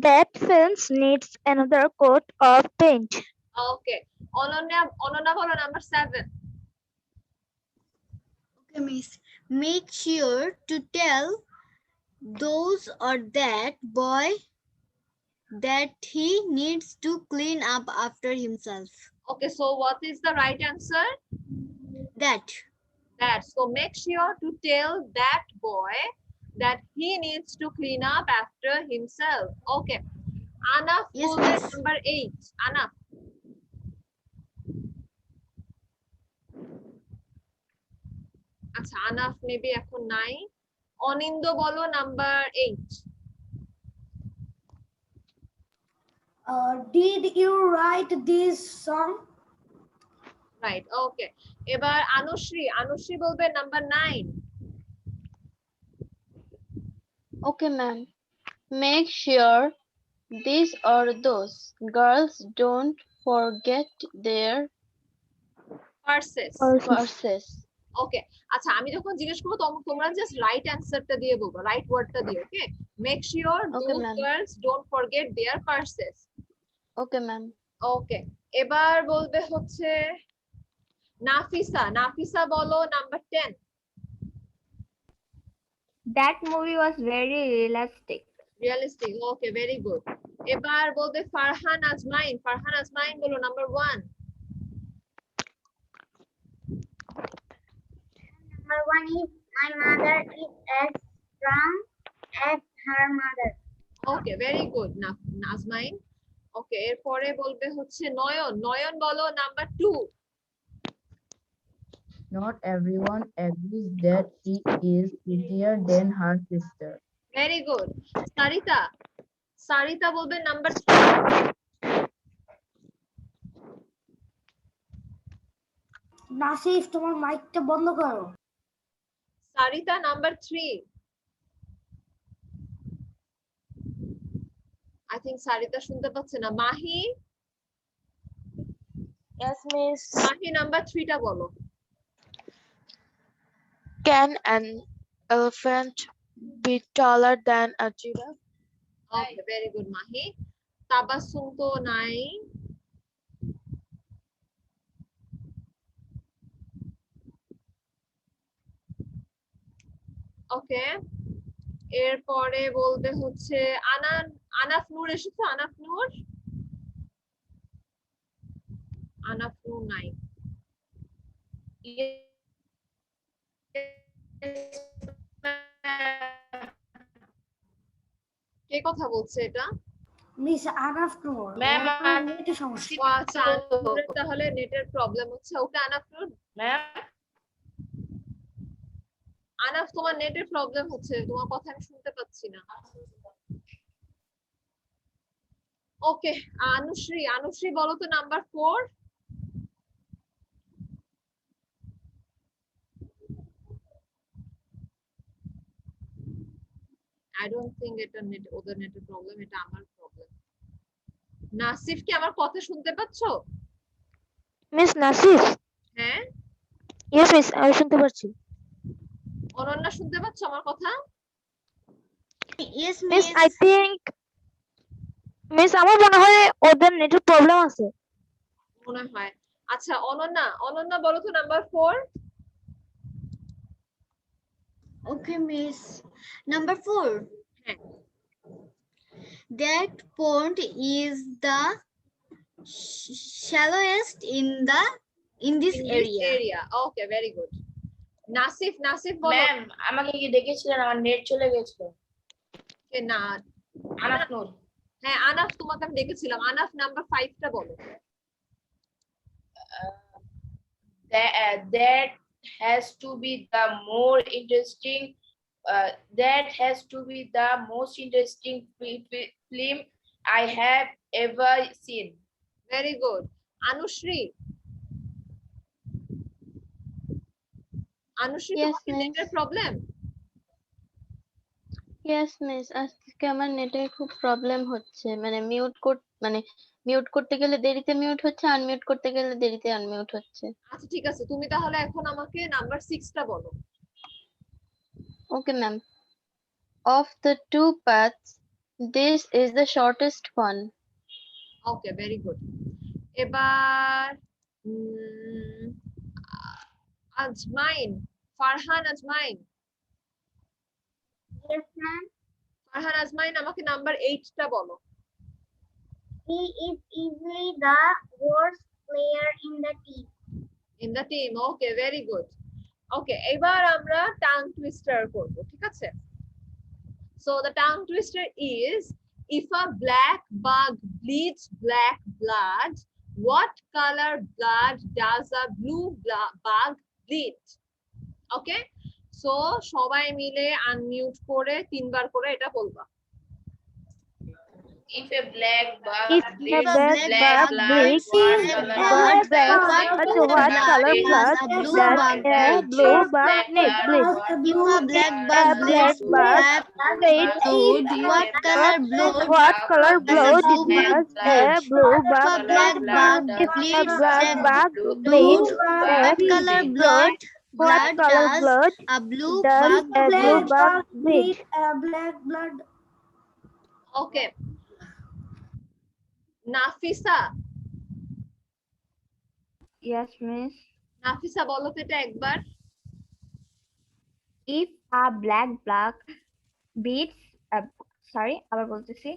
Speaker 2: That fence needs another coat of paint.
Speaker 1: ওকে, অনন্যা, অনন্যা বলো number 7।
Speaker 4: Okay, miss. Make sure to tell those or that boy that he needs to clean up after himself.
Speaker 1: Okay, so what is the right answer?
Speaker 4: That.
Speaker 1: So make sure to tell that boy that he needs to clean up after himself. Okay. Anaf,
Speaker 4: Yes,
Speaker 1: bullet
Speaker 4: miss.
Speaker 1: number 8. Anaf. আচ্ছা, আনাফ maybe এখন নাই। অনিন্দ বলো number 8।
Speaker 8: Did you write this song?
Speaker 1: Right, okay. এবার আনুশ্রী, আনুশ্রী বলবে number 9।
Speaker 3: Okay, ma'am. Make sure these or those girls don't forget their
Speaker 1: purchase.
Speaker 3: purses.
Speaker 1: ওকে, আচ্ছা, আমি যখন জিজ্ঞেস করবো তোমরা জাস্ট রাইট অ্যান্সারটা দিয়ে বলবো, রাইট ওয়ার্ডটা দিয়ে। Okay, make sure
Speaker 3: Okay,
Speaker 1: those
Speaker 3: ma'am.
Speaker 1: Girls don't forget their purses.
Speaker 3: Okay, ma'am.
Speaker 1: Okay, এবার বলবে হচ্ছে নাফিসা, নাফিসা বলো number 10।
Speaker 9: That movie was very realistic.
Speaker 1: Realistic, okay, very good. এবার বলবে ফারহান আজমাইন, ফারহান আজমাইন বলো number 1।
Speaker 6: Number 1 is my mother is as strong as her mother.
Speaker 1: Okay, very good নাজমাইন। ওকে, এরপরে বলবে হচ্ছে নয়ন, নয়ন বলো number 2।
Speaker 13: Not everyone agrees that she is prettier than her sister.
Speaker 1: Very good. Sarita, Sarita বলবে number 3।
Speaker 8: Nasif তোমার মাইকটা বন্ধ করো।
Speaker 1: সারিতা নাম্বার 3। think Sarita শুনতে পাচ্ছে না। Mahi,
Speaker 11: Yes, miss.
Speaker 1: Mahi number 3 টা বলো।
Speaker 11: Can an elephant be taller than a giraffe?
Speaker 1: Okay, very good, Mahi. Tabassum to nai. Okay. এরপরে বলতে হচ্ছে আনাফ নূর এসেছে। আনাফ নূর নাই। কে কথা বলছে এটা?
Speaker 8: মিস আনাফ নূর।
Speaker 5: ম্যাম
Speaker 8: নেটের সমস্যা।
Speaker 1: আচ্ছা, আনাফ তাহলে নেটের প্রবলেম হচ্ছে। ওকে আনাফ নূর।
Speaker 5: ম্যাম
Speaker 1: আনাফ তোমার নেটের প্রবলেম হচ্ছে, তোমার কথা আমি শুনতে পাচ্ছি না। ওকে, অনুশ্রী বলো তো নাম্বার 4। I don't think এটা নেট, ওদের নেটের প্রবলেম, এটা আমার প্রবলেম। নাসিফ কি আমার কথা শুনতে পাচ্ছো?
Speaker 2: মিস নাসিফ?
Speaker 1: হ্যাঁ,
Speaker 2: ইয়েস মিস, আমি শুনতে পাচ্ছি।
Speaker 1: অনন্যা শুনতে পাচ্ছো আমার কথা?
Speaker 4: Yes,
Speaker 2: miss
Speaker 4: miss.
Speaker 2: I think miss আমার মনে হয় ওদের নেটের প্রবলেম আছে।
Speaker 1: মনে হয়। আচ্ছা, অনন্যা বলো তো নাম্বার 4।
Speaker 4: Okay, miss. Number 4.
Speaker 1: হ্যাঁ,
Speaker 4: That pond is the shallowest in this area.
Speaker 1: Okay, very good. Nasif বলো।
Speaker 5: ম্যাম আমাকে কি ডেকেছিলেন? আমার নেট চলে গেছিল।
Speaker 1: কে না?
Speaker 5: আনাফ নূর।
Speaker 1: হ্যাঁ, আনাফ তোমাকে আমি ডেকেছিলাম। আনাফ নাম্বার 5 টা বলো।
Speaker 5: That has to be the more interesting. That has to be the most interesting film I have ever seen.
Speaker 1: Very good. Anushri
Speaker 3: Yes,
Speaker 1: তোমার কি
Speaker 3: miss.
Speaker 1: নেটের প্রবলেম?
Speaker 3: Yes, miss. আজকে আমার নেটের খুব প্রবলেম হচ্ছে, মানে মিউট করতে গেলে দেরিতে মিউট হচ্ছে, আনমিউট করতে গেলে দেরিতে আনমিউট হচ্ছে।
Speaker 1: আচ্ছা ঠিক আছে, তুমি তাহলে এখন আমাকে নাম্বার 6 টা বলো।
Speaker 3: Okay, ma'am. Of the two paths, this is the shortest one.
Speaker 1: Okay, very good. এবার ফারহান আজমাইন।
Speaker 6: Yes, ma'am.
Speaker 1: ফারহান আজমাইন আমাকে নাম্বার 8 টা বলো।
Speaker 6: He is easily the worst player in the team.
Speaker 1: Okay, very good. Okay, এবার আমরা টাং টুইস্টার করব, ঠিক আছে? So the tongue twister is, if a black bug bleeds black blood, what color blood does a blue bug bleed? Okay, so সবাই মিলে unmute করে 3 বার করে এটা বলবা।
Speaker 5: If a black bug
Speaker 2: If a
Speaker 5: bleeds
Speaker 2: black
Speaker 5: black
Speaker 2: bug
Speaker 5: blood,
Speaker 2: bleeds
Speaker 5: what
Speaker 2: black
Speaker 5: color
Speaker 2: blood,
Speaker 5: blood
Speaker 2: what color blood
Speaker 4: a blue
Speaker 2: does
Speaker 4: bug
Speaker 2: a
Speaker 4: bleed?
Speaker 2: blue bug
Speaker 5: Black
Speaker 2: need?
Speaker 5: blood,
Speaker 2: Please.
Speaker 5: what
Speaker 4: If a black
Speaker 2: A
Speaker 4: bug
Speaker 2: black
Speaker 4: bleeds
Speaker 2: bug
Speaker 4: black
Speaker 2: bleeds
Speaker 4: blood, what color blood
Speaker 2: what color blood
Speaker 4: blue bug
Speaker 2: does a
Speaker 4: bleed?
Speaker 2: blue
Speaker 4: If
Speaker 2: bug
Speaker 4: a black bug
Speaker 2: If a
Speaker 4: bleeds
Speaker 2: black
Speaker 4: a
Speaker 2: bug
Speaker 4: blue,
Speaker 2: bleeds
Speaker 4: what color blood
Speaker 2: what color
Speaker 4: does
Speaker 2: blood
Speaker 4: a blue
Speaker 2: does
Speaker 4: bug
Speaker 2: a blue
Speaker 4: bleed?
Speaker 2: bug bleed?
Speaker 8: black blood.
Speaker 1: Okay, Nafisa.
Speaker 9: Yes, miss.
Speaker 1: Nafisa বলো তো এটা একবার।
Speaker 9: If a black bug beats, আবার বলতেছি।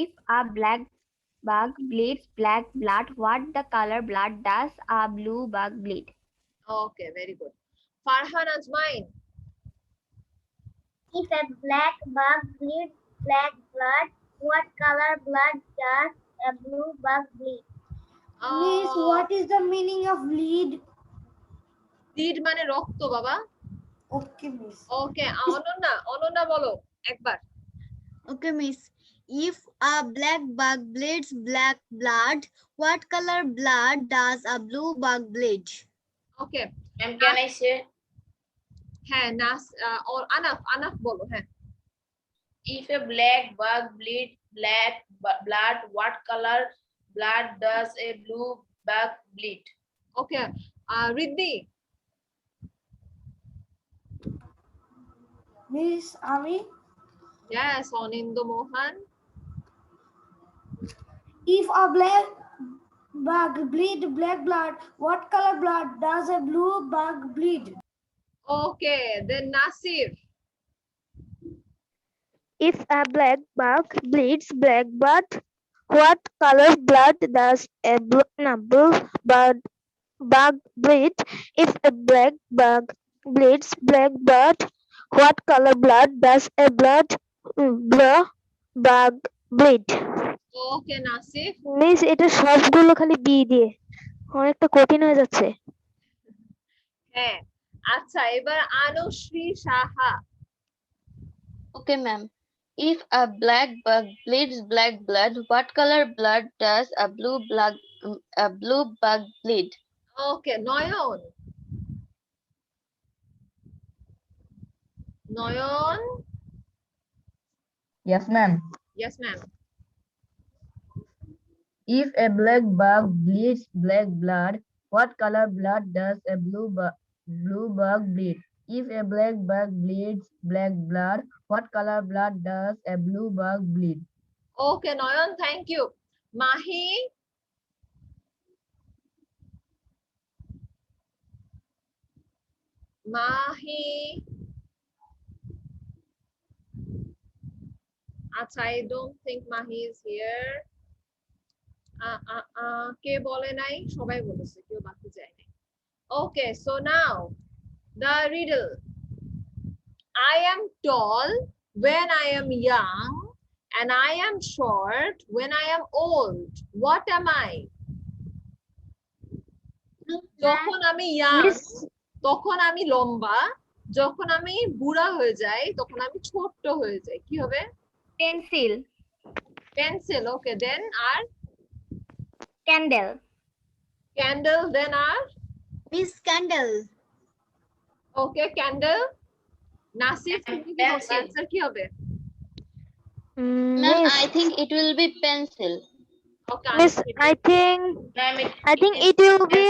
Speaker 9: If a black bug bleeds black blood, what the color blood does a blue bug bleed?
Speaker 1: Okay, very good. Farhan আজমাইন।
Speaker 6: If a black bug bleeds black blood, what color blood does a blue bug bleed?
Speaker 8: Miss, what is the meaning of bleed?
Speaker 1: Bleed মানে রক্ত বাবা।
Speaker 8: Okay, miss.
Speaker 1: ওকে, অনন্যা বলো একবার।
Speaker 4: Okay, miss. If a black bug bleeds black blood, what color blood does a blue bug bleed?
Speaker 1: Okay,
Speaker 5: And can I say?
Speaker 1: হ্যাঁ, আনাফ বলো। হ্যাঁ,
Speaker 5: If a black bug bleeds black blood, what color blood does a blue bug bleed?
Speaker 1: Okay, Riddhi.
Speaker 8: Miss Ami,
Speaker 1: Yes, Anindo Mohan.
Speaker 8: if a black bug bleed black blood, what color blood does a blue bug bleed?
Speaker 1: Okay, then Nasir.
Speaker 2: If a black bug bleeds black blood, what color blood does a blue bug bleed? If a black bug bleeds black blood, what color blood does a blue bug bleed?
Speaker 1: Okay, Nasif.
Speaker 2: Miss এটা সবগুলো খালি B দিয়ে অনেকটা কঠিন হয়ে যাচ্ছে।
Speaker 1: হ্যাঁ, আচ্ছা এবার আনুশ্রী Saha.
Speaker 3: Okay, ma'am. If a black bug bleeds black blood, what color blood does a blue bug bleed?
Speaker 1: Okay, Nayan. Nayan.
Speaker 13: Yes, ma'am.
Speaker 1: Yes, ma'am.
Speaker 13: If a black bug bleeds black blood, what color blood does a blue bug bleed? If a black bug bleeds black blood, what color blood does a blue bug bleed?
Speaker 1: Okay, Nayan, thank you. Mahi. Mahi. আচ্ছা, I don't think Mahi is here. কে বলে নাই? সবাই বলেছে, কেউ বাকি যায় নাই। Okay, so now the riddle. I am tall when I am young and I am short when I am old. What am I? যখন আমি young তখন আমি লম্বা, যখন আমি বুড়া হয়ে যাই তখন আমি ছোট্ট হয়ে যাই। কি হবে?
Speaker 9: পেন্সিল।
Speaker 1: পেন্সিল, ওকে, দেন আর
Speaker 9: ক্যান্ডেল।
Speaker 1: ক্যান্ডেল, দেন আর
Speaker 4: Miss Candle.
Speaker 1: ওকে, ক্যান্ডেল। নাসির, তুমি কি বলছো? আনসার কি হবে?
Speaker 3: Ma'am, I think it will be pencil.
Speaker 1: Okay,
Speaker 2: Miss, I think it will be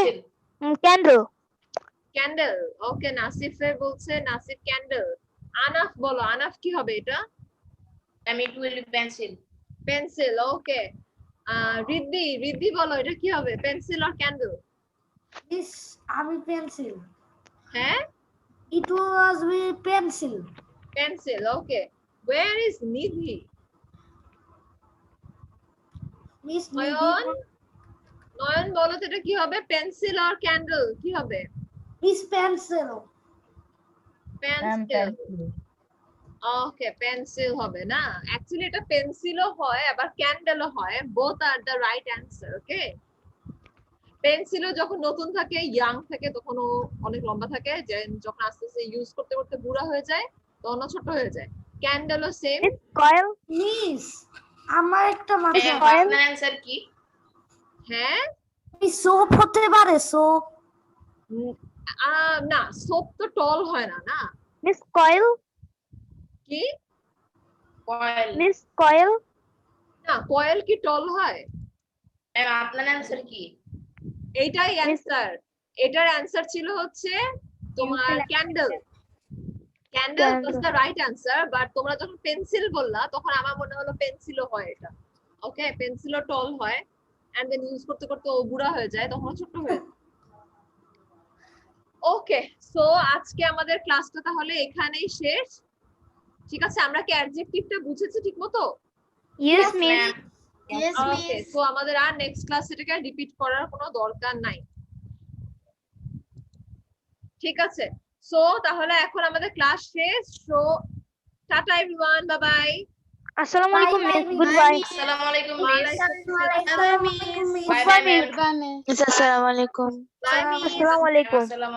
Speaker 2: candle.
Speaker 1: Candle, okay, নাসিফে বলছে নাসিফ ক্যান্ডেল। আনাফ বলো, আনাফ কি হবে এটা?
Speaker 5: It will be pencil.
Speaker 1: Pencil, okay. Riddhi বলো, এটা কি হবে? পেন্সিল আর ক্যান্ডেল?
Speaker 8: Miss Ami pencil.
Speaker 1: হ্যাঁ,
Speaker 8: It was with pencil.
Speaker 1: Pencil, okay. Where is Nidhi?
Speaker 8: Miss
Speaker 1: Nayan,
Speaker 8: Nidhi.
Speaker 1: Nayan বলো তো এটা কি হবে? পেন্সিল আর ক্যান্ডেল কি হবে?
Speaker 8: Miss pencil.
Speaker 1: Pencil, okay, pencil হবে না, অ্যাকচুয়ালি এটা পেন্সিলও হয় আবার ক্যান্ডেলও হয়, both are the right answer. Okay, পেন্সিলও যখন নতুন থাকে, ইয়াং থাকে, তখন ও অনেক লম্বা থাকে, যখন আস্তে আস্তে ইউজ করতে করতে বুড়া হয়ে যায় তখন ও ছোট হয়ে যায়। ক্যান্ডেলও সেম।
Speaker 2: কয়েল।
Speaker 8: মিস আমার একটা মাথা
Speaker 5: আপনার অ্যানসার কি?
Speaker 1: হ্যাঁ,
Speaker 8: সোপ হতে পারে, সোপ।
Speaker 1: না, সোপ তো টল হয় না। না,
Speaker 2: মিস কয়েল।
Speaker 1: কি?
Speaker 5: কয়েল।
Speaker 2: Miss coil.
Speaker 1: না, কয়েল কি টল হয়?
Speaker 5: ম্যাম, আপনার অ্যানসার কি?
Speaker 1: এইটাই অ্যানসার। এটার অ্যানসার ছিল হচ্ছে তোমার candle. Candle was the right answer, but তোমরা যখন পেন্সিল বললা তখন আমার মনে হলো পেন্সিলও হয় এটা। ওকে, পেন্সিলও টল হয় এন্ড দেন ইউজ করতে করতে ও বুড়া হয়ে যায়, তখন ছোট হয়ে যায়। ওকে, সো আজকে আমাদের ক্লাসটা তাহলে এখানেই শেষ। ঠিক আছে, আমরা কি অ্যাডজেক্টিভটা বুঝেছি ঠিকমতো?
Speaker 2: Yes miss.
Speaker 4: Yes,
Speaker 1: ওকে,
Speaker 4: miss.
Speaker 1: সো আমাদের আর নেক্সট ক্লাস এটাকে রিপিট করার কোনো দরকার নাই। ঠিক আছে, সো তাহলে এখন আমাদের ক্লাস শেষ। So tata everyone, bye bye.
Speaker 2: আসসালামু আলাইকুম miss, good
Speaker 8: Bye,
Speaker 2: bye.
Speaker 8: miss.
Speaker 5: আসসালামু আলাইকুম miss.
Speaker 4: Bye, miss.
Speaker 5: Bye bye ma'am.
Speaker 3: Goodbye, miss.
Speaker 11: Assalamu alaikum.
Speaker 1: Bye miss.
Speaker 2: আসসালামু আলাইকুম।
Speaker 5: আসসালামু